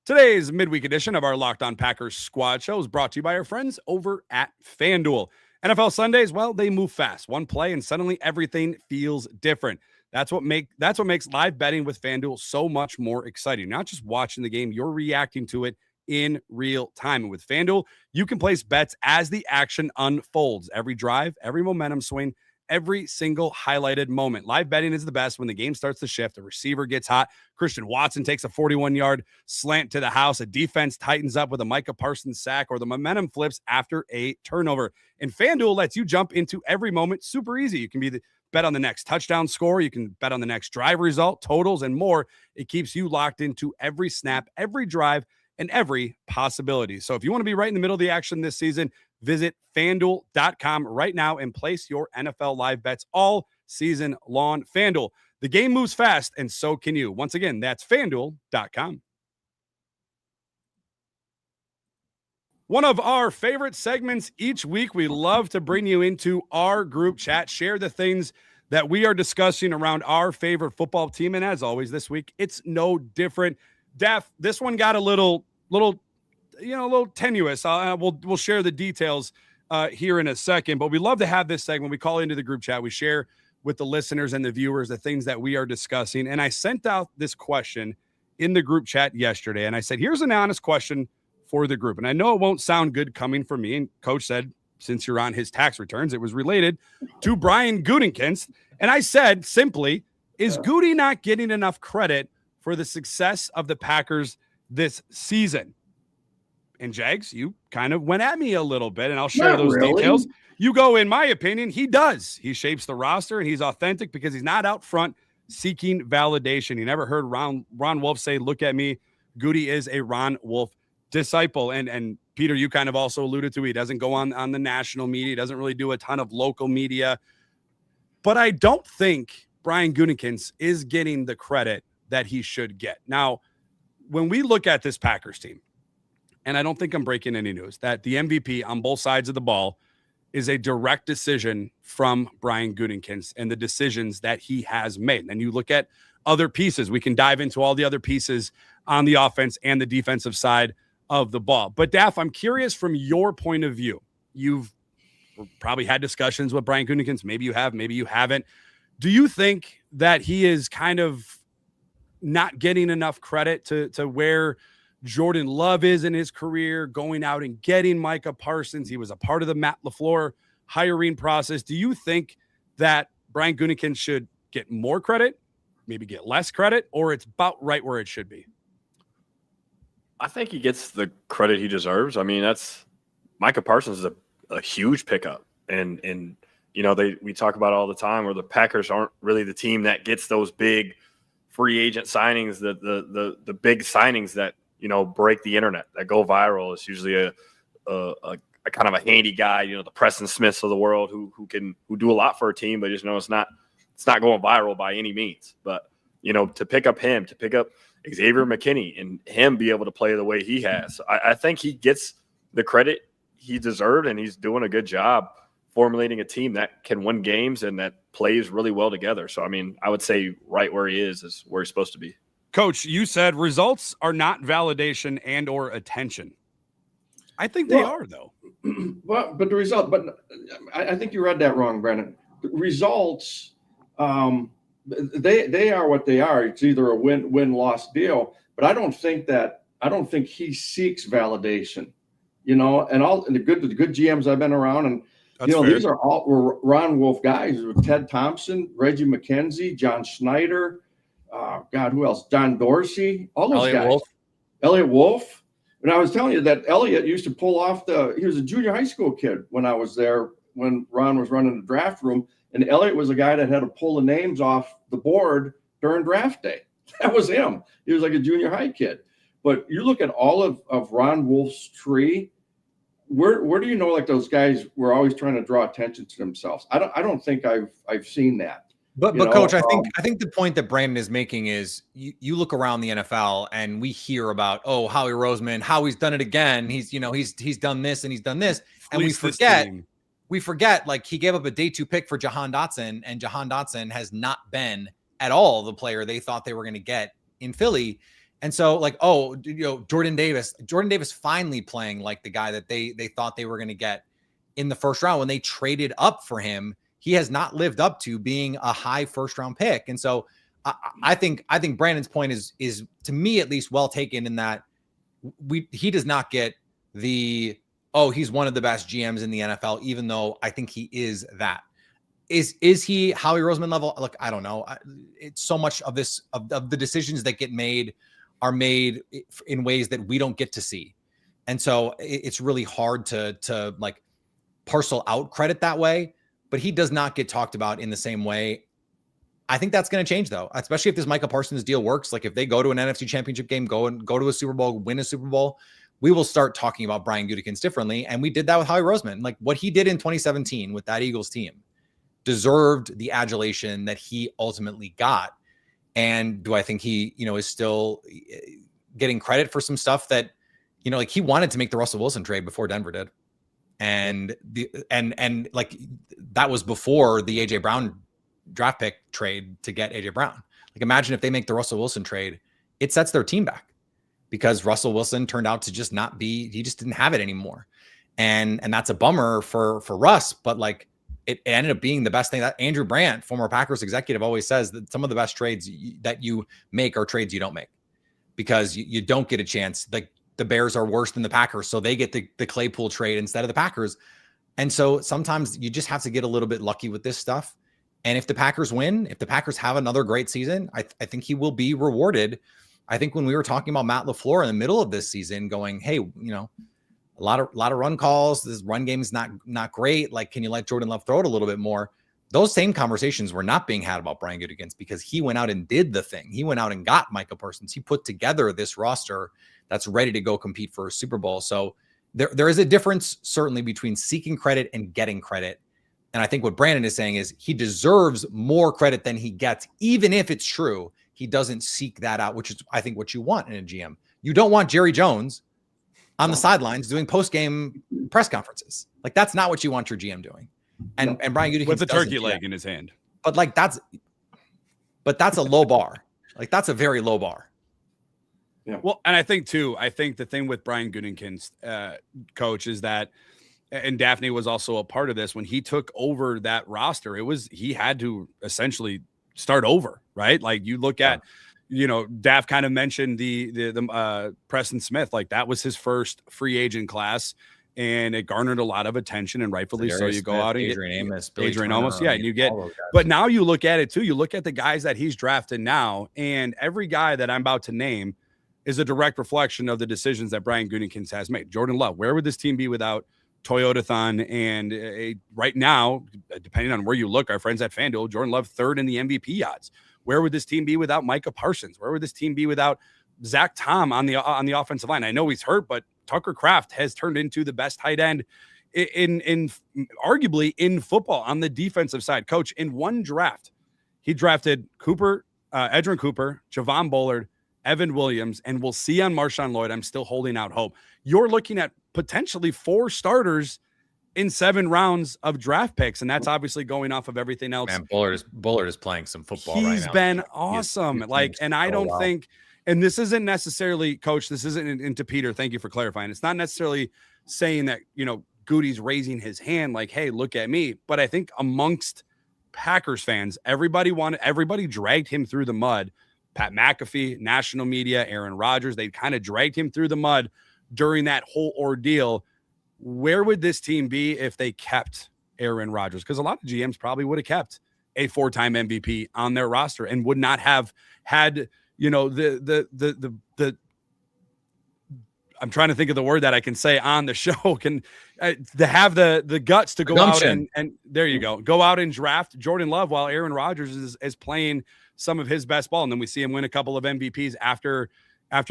Today's midweek edition of our Locked On Packers Squad Show is brought to you by our friends over at FanDuel. NFL Sundays, well, they move fast. One play and suddenly everything feels different. That's what makes live betting with FanDuel so much more exciting. Not just watching the game, you're reacting to it in real time. And with FanDuel, you can place bets as the action unfolds. Every drive, every momentum swing, every single highlighted moment. Live betting is the best when the game starts to shift. A receiver gets hot. Christian Watson takes a 41-yard slant to the house. A defense tightens up with a Micah Parsons sack, or the momentum flips after a turnover. And FanDuel lets you jump into every moment super easy. You can bet on the next touchdown score. You can bet on the next drive result, totals, and more. It keeps you locked into every snap, every drive, and every possibility. So if you want to be right in the middle of the action this season, visit FanDuel.com right now and place your NFL live bets all season long. FanDuel, the game moves fast, and so can you. Once again, that's FanDuel.com. One of our favorite segments each week, we love to bring you into our group chat, share the things that we are discussing around our favorite football team. And as always, this week, it's no different. Daph, this one got a little tenuous. We'll share the details here in a second, but we love to have this segment. We call into the group chat. We share with the listeners and the viewers the things that we are discussing. And I sent out this question in the group chat yesterday, and I said, here's an honest question for the group. And I know it won't sound good coming from me. And Coach said, since you're on his tax returns, it was related to Brian Gutekunst. And I said simply, is Goody not getting enough credit for the success of the Packers this season? And Jags, you kind of went at me a little bit, and I'll share those details. You go, in my opinion, he does. He shapes the roster, and he's authentic because he's not out front seeking validation. You never heard Ron Wolf say, look at me. Goody is a Ron Wolf disciple. And Peter, you kind of also alluded to, he doesn't go on the national media. He doesn't really do a ton of local media. But I don't think Brian Gutekunst is getting the credit that he should get. Now, when we look at this Packers team, and I don't think I'm breaking any news, that the MVP on both sides of the ball is a direct decision from Brian Gutekunst and the decisions that he has made. And you look at other pieces. We can dive into all the other pieces on the offense and the defensive side of the ball. But Daph, I'm curious from your point of view. You've probably had discussions with Brian Gutekunst. Maybe you have, maybe you haven't. Do you think that he is kind of not getting enough credit to where Jordan Love is in his career, going out and getting Micah Parsons. He was a part of the Matt LaFleur hiring process. Do you think that Brian Gutekunst should get more credit, maybe get less credit, or it's about right where it should be? I think he gets the credit he deserves. I mean, Micah Parsons is a huge pickup. And we talk about it all the time where the Packers aren't really the team that gets those big free agent signings, the big signings that, break the internet, that go viral. It's usually a kind of a handy guy, the Preston Smiths of the world who do a lot for a team, but just it's not going viral by any means. But, to pick up Xavier McKinney and him be able to play the way he has, I think he gets the credit he deserved, and he's doing a good job formulating a team that can win games and that plays really well together. So, I mean, I would say right where he is where he's supposed to be. Coach, you said results are not validation and or attention. I think they are, though. But the result, I think you read that wrong, Brennan. The results, they are what they are. It's either a win-loss deal, but I don't think he seeks validation, and the good GMs I've been around, and these are all Ron Wolf guys with Ted Thompson, Reggie McKenzie, John Sneide, who else? Don Dorsey, all those guys. Elliott Wolf. And I was telling you that Elliott used to pull off he was a junior high school kid when I was there, when Ron was running the draft room. And Elliott was a guy that had to pull the names off the board during draft day. That was him. He was like a junior high kid. But you look at all of Ron Wolf's tree, where do you know, like, those guys were always trying to draw attention to themselves? I don't think I've seen that. But Coach, I think the point that Brandon is making is you look around the NFL and we hear about, Howie Roseman, how he's done it again. He's done this and he's done this. And we forget like he gave up a day 2 pick for Jahan Dotson, and Jahan Dotson has not been at all the player they thought they were going to get in Philly. And so like, Jordan Davis finally playing like the guy that they thought they were going to get in the first round when they traded up for him. He has not lived up to being a high first round pick. And so I think Brandon's point is to me at least well taken, in that he does not get the, he's one of the best GMs in the NFL, even though I think he is that. Is he Howie Roseman level? Look, I don't know. It's so much of this, of the decisions that get made are made in ways that we don't get to see. And so it's really hard to like parcel out credit that way. But he does not get talked about in the same way. I think that's going to change, though, especially if this Micah Parsons deal works. Like if they go to an NFC Championship game, go to a Super Bowl, win a Super Bowl, we will start talking about Brian Gutekunst differently. And we did that with Howie Roseman. Like what he did in 2017 with that Eagles team deserved the adulation that he ultimately got. And do I think he, is still getting credit for some stuff that, like he wanted to make the Russell Wilson trade before Denver did. And like that was before the AJ Brown draft pick trade to get AJ Brown. Like imagine if they make the Russell Wilson trade, it sets their team back because Russell Wilson turned out to just not be, he just didn't have it anymore. And that's a bummer for Russ, but like it ended up being the best thing. That Andrew Brandt, former Packers executive, always says that some of the best trades that you make are trades you don't make because you don't get a chance. Like the Bears are worse than the Packers, so they get the Claypool trade instead of the Packers. And so sometimes you just have to get a little bit lucky with this stuff. And if the Packers win, if the Packers have another great season, I think he will be rewarded. I think when we were talking about Matt LaFleur in the middle of this season going, hey, a lot of run calls, this run game is not great. Like, can you let Jordan Love throw it a little bit more? Those same conversations were not being had about Brian Gutekunst because he went out and did the thing. He went out and got Micah Parsons. He put together this roster that's ready to go compete for a Super Bowl. So there is a difference certainly between seeking credit and getting credit. And I think what Brandon is saying is he deserves more credit than he gets, even if it's true. He doesn't seek that out, which is, I think, what you want in a GM. You don't want Jerry Jones on the sidelines doing post-game press conferences. Like that's not what you want your GM doing. And Brian Gutekunst with a turkey leg in his hand. But like that's a low bar. Like that's a very low bar. Yeah. Well, and I think the thing with Brian Gutekunst, coach, is that, and Dafney was also a part of this when he took over that roster. He had to essentially start over, right? Like you look at Daf kind of mentioned the Preston Smith, like that was his first free agent class, and it garnered a lot of attention, and rightfully so. You go out and Adrian Amos, Adrian Amos, yeah, and you get. But now you look at it too. You look at the guys that he's drafted now, and every guy that I'm about to name is a direct reflection of the decisions that Brian Gutekunst has made. Jordan Love, where would this team be without Toyotathon? And right now, depending on where you look, our friends at FanDuel, Jordan Love third in the MVP odds. Where would this team be without Micah Parsons? Where would this team be without Zach Tom on the offensive line? I know he's hurt, but Tucker Kraft has turned into the best tight end in arguably in football on the defensive side. Coach, in one draft, he drafted Edgerrin Cooper, Javon Bullard, Evan Williams, and we'll see on Marshawn Lloyd. I'm still holding out hope. You're looking at potentially 4 starters in 7 rounds of draft picks, and that's obviously going off of everything else. Man, Bullard is playing some football right now. He's been awesome. And I don't think, and this isn't necessarily, Coach, this isn't into Peter. Thank you for clarifying. It's not necessarily saying that, Goody's raising his hand like, hey, look at me. But I think amongst Packers fans, everybody dragged him through the mud. Pat McAfee, national media, Aaron Rodgers, they kind of dragged him through the mud during that whole ordeal. Where would this team be if they kept Aaron Rodgers? Because a lot of GMs probably would have kept a 4-time MVP on their roster and would not have had, the I'm trying to think of the word that I can say on the show, to have the guts to go out and there you go out and draft Jordan Love while Aaron Rodgers is playing some of his best ball. And then we see him win a couple of MVPs after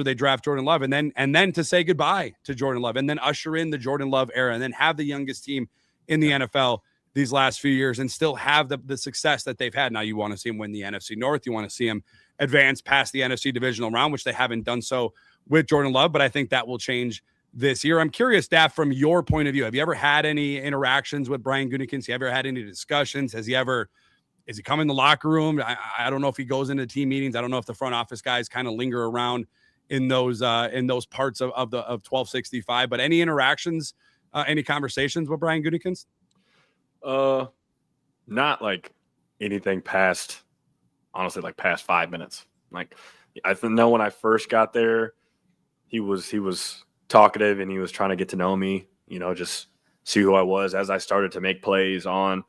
they draft Jordan Love, and then to say goodbye to Jordan Love and then usher in the Jordan Love era and then have the youngest team in the NFL these last few years and still have the success that they've had. Now you want to see him win the NFC North. You want to see him advance past the NFC divisional round, which they haven't done so with Jordan Love, but I think that will change this year. I'm curious, Daf, from your point of view, have you ever had any interactions with Brian Gutekunst? Have you ever had any discussions? Is he come in the locker room? I don't know if he goes into team meetings. I don't know if the front office guys kind of linger around in those parts of 1265, but any interactions, any conversations with Brian Gutekunst? Not like anything past 5 minutes. Like I know when I first got there, he was talkative and he was trying to get to know me, just see who I was as I started to make plays on,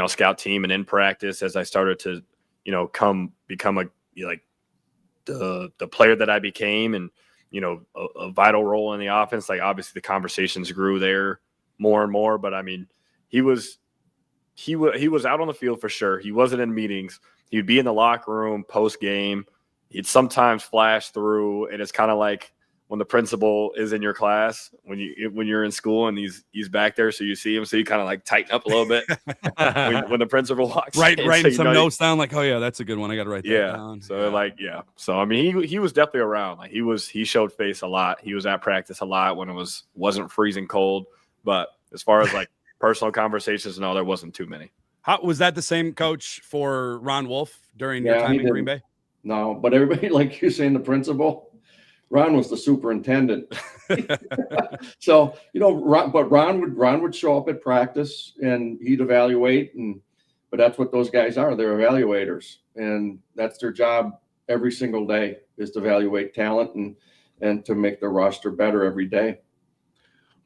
scout team and in practice, as I started to, become the player that I became and, a vital role in the offense. Like obviously the conversations grew there more and more, but I mean, he was out on the field for sure. He wasn't in meetings. He'd be in the locker room post game. He'd sometimes flash through, and it's kind of like when the principal is in your class when you're in school and he's back there, so you see him, so you kind of like tighten up a little bit when the principal walks. Writing some notes down, like, oh yeah, that's a good one. I got to write that down. So So I mean, he was definitely around. Like he showed face a lot. He was at practice a lot when it wasn't freezing cold. But as far as like personal conversations, no, there wasn't too many. How was that the same, Coach, for Ron Wolf during your time in Green Bay? No, but everybody, like you're saying, the principal, Ron was the superintendent. So, Ron would show up at practice and he'd evaluate, but that's what those guys are. They're evaluators, and that's their job every single day, is to evaluate talent and to make the roster better every day.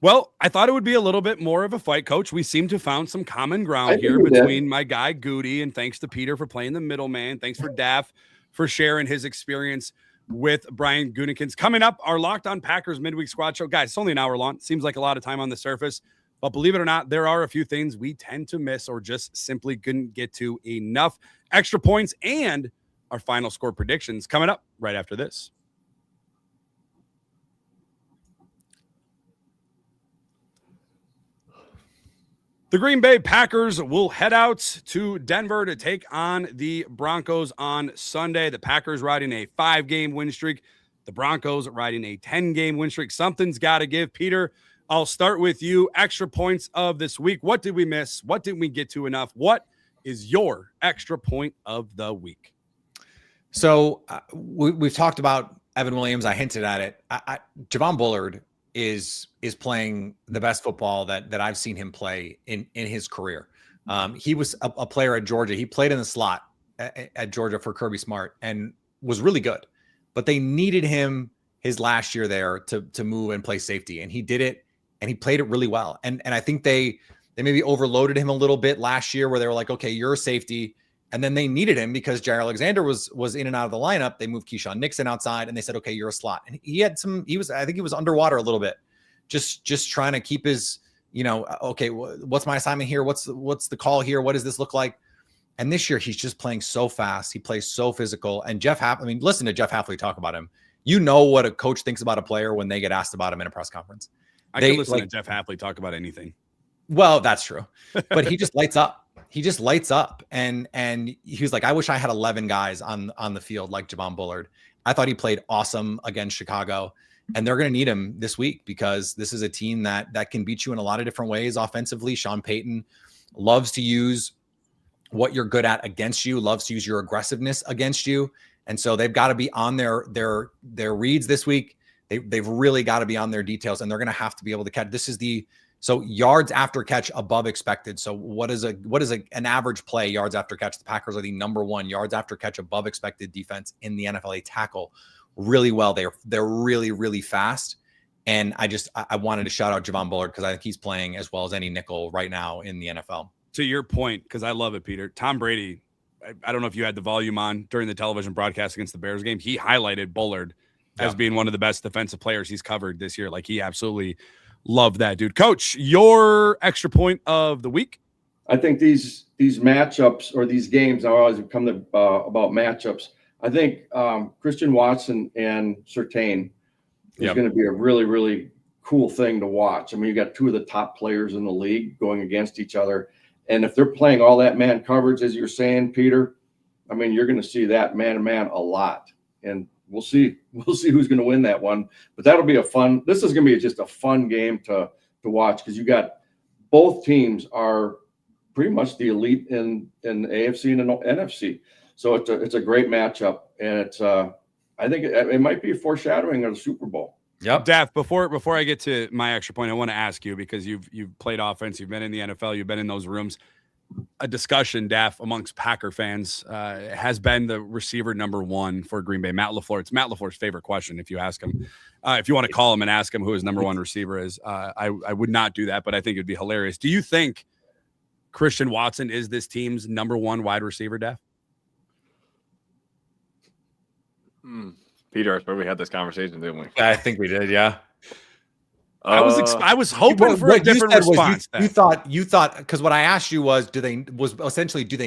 Well, I thought it would be a little bit more of a fight, Coach. We seem to have found some common ground here between my guy Goody, and thanks to Peter for playing the middleman. Thanks for Daf for sharing his experience with Brian Gutekunst. Coming up, our Locked On Packers midweek squad show. Guys, it's only an hour long. Seems like a lot of time on the surface, but believe it or not, there are a few things we tend to miss or just simply couldn't get to enough. Extra points and our final score predictions coming up right after this. The Green Bay Packers will head out to Denver to take on the Broncos on Sunday. The Packers riding a 5-game win streak. The Broncos riding a 10-game win streak. Something's got to give. Peter, I'll start with you. Extra points of this week. What did we miss? What didn't we get to enough? What is your extra point of the week? So we've talked about Evan Williams. I hinted at it. Javon Bullard is playing the best football that I've seen him play in his career. He was a player at Georgia. He played in the slot at Georgia for Kirby Smart. And was really good, but they needed him his last year there to move and play safety. And he did it, and he played it really well. And I think they maybe overloaded him a little bit last year, where they were like, okay, you're a safety. And then they needed him because Jair Alexander was in and out of the lineup. They moved Keyshawn Nixon outside, and they said, okay, you're a slot. And I think he was underwater a little bit, just trying to keep his, okay, what's my assignment here? What's the call here? What does this look like? And this year he's just playing so fast. He plays so physical. And listen to Jeff Hafley talk about him. You know what a coach thinks about a player when they get asked about him in a press conference. I can listen to Jeff Hafley talk about anything. Well, that's true. But he just lights up. He just lights up. And he was like, I wish I had 11 guys on the field like Javon Bullard. I thought he played awesome against Chicago. And they're going to need him this week because this is a team that can beat you in a lot of different ways offensively. Sean Payton loves to use what you're good at against you, loves to use your aggressiveness against you. And so they've got to be on their reads this week. They've really got to be on their details, and they're going to have to be able to catch. So yards after catch above expected. So what is an average play yards after catch? The Packers are the number 1 yards after catch above expected defense in the NFL. They tackle really well. They're really, really fast. And I wanted to shout out Javon Bullard because I think he's playing as well as any nickel right now in the NFL. To your point, because I love it, Peter, Tom Brady, I don't know if you had the volume on during the television broadcast against the Bears game. He highlighted Bullard as being one of the best defensive players he's covered this year. Like, he absolutely loved that dude. Coach, your extra point of the week? I think these matchups or these games, I always come to about matchups. I think Christian Watson and Surtain is going to be a really, really cool thing to watch. I mean, you got 2 of the top players in the league going against each other. And if they're playing all that man coverage, as you're saying, Peter, I mean, you're going to see that man-to-man a lot. And we'll see who's going to win that one. But that'll be this is going to be just a fun game to watch because you got both teams are pretty much the elite in the AFC and the NFC. So it's a great matchup. And I think it might be a foreshadowing of the Super Bowl. Yep. Daph, before I get to my extra point, I want to ask you, because you've played offense, you've been in the NFL, you've been in those rooms. A discussion, Daph, amongst Packer fans has been the receiver number 1 for Green Bay, Matt LaFleur. It's Matt LaFleur's favorite question. If you ask him, if you want to call him and ask him who his number 1 receiver is, I would not do that, but I think it'd be hilarious. Do you think Christian Watson is this team's number 1 wide receiver, Daph? Peter, I suppose we had this conversation, didn't we? I think we did, yeah. I was hoping for a different response. You thought because what I asked you was do they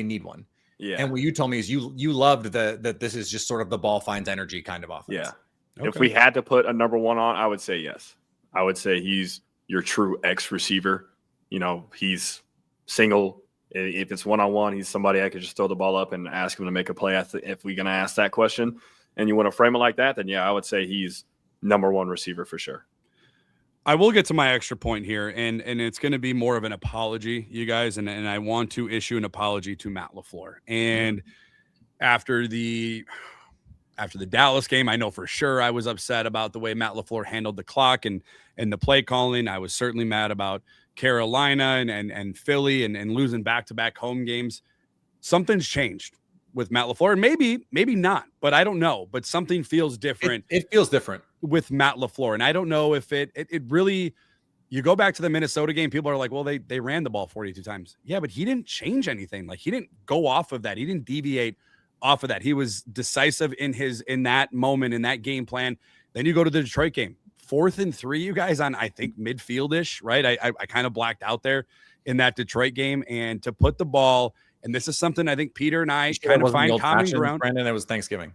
need one? Yeah. And what you told me is you loved that this is just sort of the ball finds energy kind of offense. Yeah. Okay. If we had to put a number 1 on, I would say yes. I would say he's your true X receiver. He's single. If it's one-on-one, he's somebody I could just throw the ball up and ask him to make a play if we're going to ask that question. And you want to frame it like that, then yeah, I would say he's number 1 receiver for sure. I will get to my extra point here, and it's going to be more of an apology, you guys, and I want to issue an apology to Matt LaFleur. And after the Dallas game, I know for sure I was upset about the way Matt LaFleur handled the clock and the play calling. I was certainly mad about Carolina and Philly and losing back-to-back home games. Something's changed with Matt LaFleur, and maybe not, but I don't know. But something feels different. It feels different with Matt LaFleur, and I don't know if it really. You go back to the Minnesota game, people are like, well, they ran the ball 42 times. Yeah, but he didn't change anything. Like, he didn't go off of that. He didn't deviate off of that. He was decisive in that moment, in that game plan. Then you go to the Detroit game, 4th and 3, you guys, on I think midfield-ish, right? I kind of blacked out there in that Detroit game, and to put the ball. And this is something I think Peter and I kind of find common ground. Brandon, it was Thanksgiving.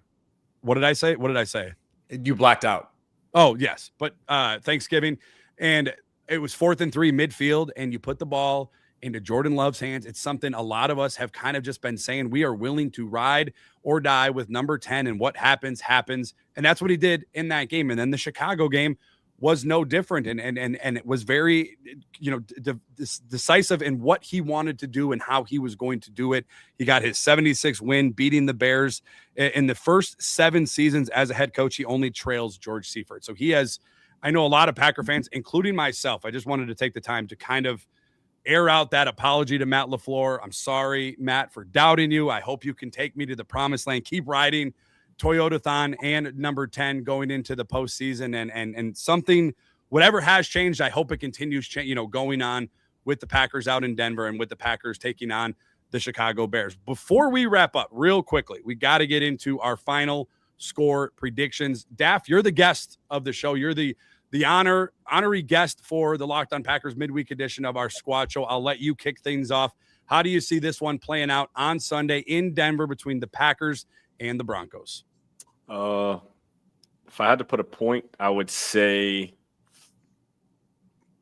What did I say? You blacked out. Oh, yes. But Thanksgiving. And it was 4th and 3 midfield, and you put the ball into Jordan Love's hands. It's something a lot of us have kind of just been saying. We are willing to ride or die with number 10, and what happens. And that's what he did in that game. And then the Chicago game was no different, and it was very, decisive in what he wanted to do and how he was going to do it. He got his 76 win, beating the Bears. In the first 7 seasons as a head coach, he only trails George Seifert. So he has, I know a lot of Packer fans, including myself. I just wanted to take the time to kind of air out that apology to Matt LaFleur. I'm sorry, Matt, for doubting you. I hope you can take me to the promised land. Keep riding Toyotathon and number 10 going into the postseason, and something, whatever has changed, I hope it continues, going on with the Packers out in Denver and with the Packers taking on the Chicago Bears. Before we wrap up real quickly, we got to get into our final score predictions. Daph, you're the guest of the show. You're the honorary guest for the Locked On Packers midweek edition of our squad show. I'll let you kick things off. How do you see this one playing out on Sunday in Denver between the Packers and the Broncos? If I had to put a point, I would say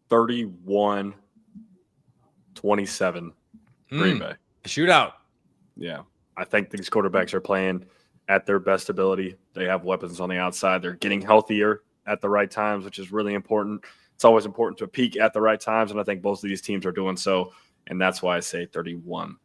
31-27 Green Bay. Shootout. Yeah. I think these quarterbacks are playing at their best ability. They have weapons on the outside. They're getting healthier at the right times, which is really important. It's always important to peak at the right times, and I think both of these teams are doing so, and that's why I say 31-27.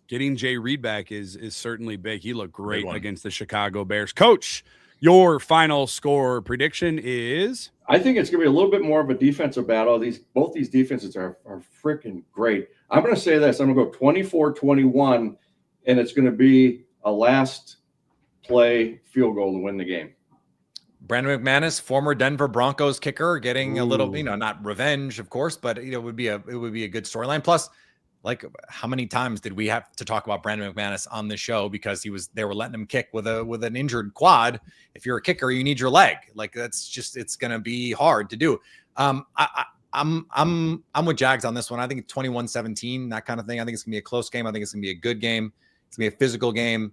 Getting Jay Reed back is certainly big. He looked great against the Chicago Bears. Coach, your final score prediction is? I think it's going to be a little bit more of a defensive battle. Both these defenses are freaking great. I'm going to say this. I'm going to go 24-21, and it's going to be a last play field goal to win the game. Brandon McManus, former Denver Broncos kicker, getting a little, not revenge, of course, but it would be a good storyline. Plus, like, how many times did we have to talk about Brandon McManus on the show because they were letting him kick with an injured quad? If you're a kicker, you need your leg. Like, that's just, it's going to be hard to do. I'm with Jags on this one. I think it's 21-17, that kind of thing. I think it's gonna be a close game. I think it's gonna be a good game. It's gonna be a physical game.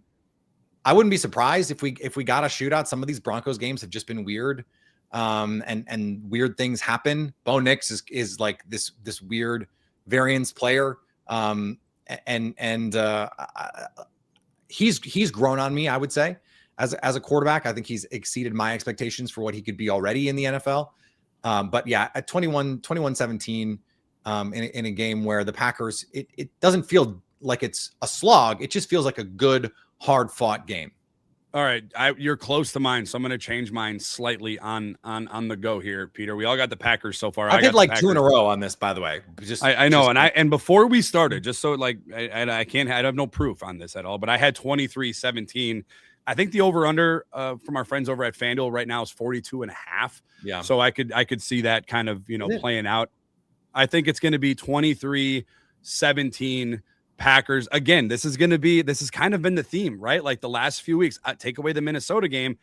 I wouldn't be surprised if we got a shootout. Some of these Broncos games have just been weird, and weird things happen. Bo Nix is like this weird variance player, he's grown on me. I would say as a quarterback, I think he's exceeded my expectations for what he could be already in the NFL. But yeah, at 21-17, in a game where the Packers, it doesn't feel like it's a slog. It just feels like a good, hard-fought game. All right, you're close to mine, so I'm going to change mine slightly on the go here, Peter. We all got the Packers so far. I did like two in a row on this, by the way. I know, and before we started, just so like I have no proof on this at all, but I had 23-17. I think the over/under from our friends over at FanDuel right now is 42.5. Yeah, so I could see that kind of playing out. I think it's going to be 23-17. Packers. Again, this has kind of been the theme, right? Like the last few weeks, take away the Minnesota game,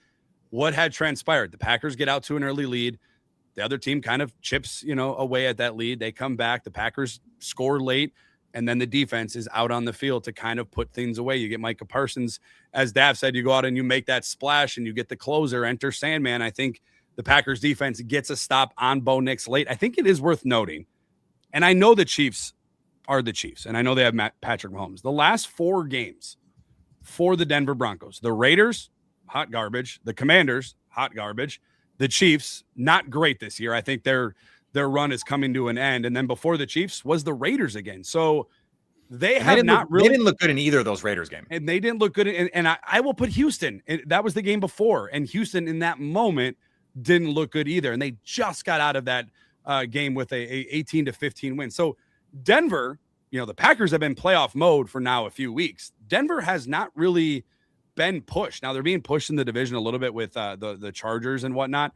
what had transpired? The Packers get out to an early lead. The other team kind of chips, away at that lead. They come back. The Packers score late, and then the defense is out on the field to kind of put things away. You get Micah Parsons. As Dav said, you go out and you make that splash and you get the closer, enter Sandman. I think the Packers defense gets a stop on Bo Nix late. I think it is worth noting, and I know the Chiefs are the Chiefs, and I know they have Patrick Mahomes. The last 4 games for the Denver Broncos, the Raiders, hot garbage. The Commanders, hot garbage. The Chiefs, not great this year. I think their run is coming to an end. And then before the Chiefs was the Raiders again. So they didn't look good in either of those Raiders games. And they didn't look good. And I will put Houston. That was the game before. And Houston in that moment didn't look good either. And they just got out of that game with a 18-15 win. So Denver, the Packers have been playoff mode for now a few weeks. Denver has not really been pushed. Now they're being pushed in the division a little bit with the Chargers and whatnot.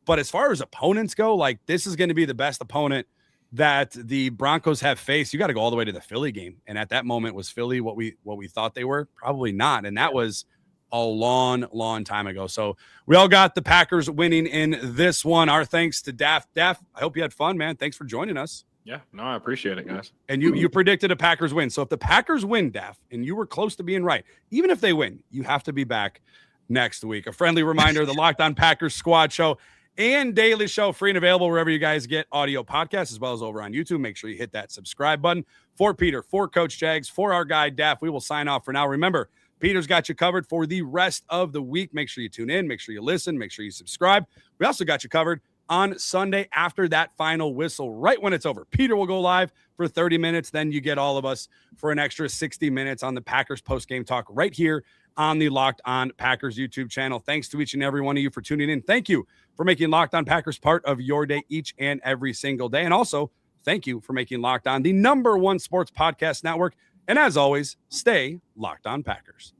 But as far as opponents go, like this is going to be the best opponent that the Broncos have faced. You got to go all the way to the Philly game. And at that moment, was Philly what we thought they were? Probably not. And that was a long, long time ago. So we all got the Packers winning in this one. Our thanks to Daph. Daph, I hope you had fun, man. Thanks for joining us. Yeah, no, I appreciate it, guys. And you predicted a Packers win. So if the Packers win, Daph, and you were close to being right, even if they win, you have to be back next week. A friendly reminder, the Locked On Packers Squad Show and Daily Show, free and available wherever you guys get audio podcasts, as well as over on YouTube. Make sure you hit that subscribe button. For Peter, for Coach Jags, for our guy, Daph, we will sign off for now. Remember, Peter's got you covered for the rest of the week. Make sure you tune in. Make sure you listen. Make sure you subscribe. We also got you covered on Sunday after that final whistle, right when it's over. Peter will go live for 30 minutes. Then you get all of us for an extra 60 minutes on the Packers post-game talk right here on the Locked On Packers YouTube channel. Thanks to each and every one of you for tuning in. Thank you for making Locked On Packers part of your day each and every single day. And also, thank you for making Locked On the #1 sports podcast network. And as always, stay Locked On Packers.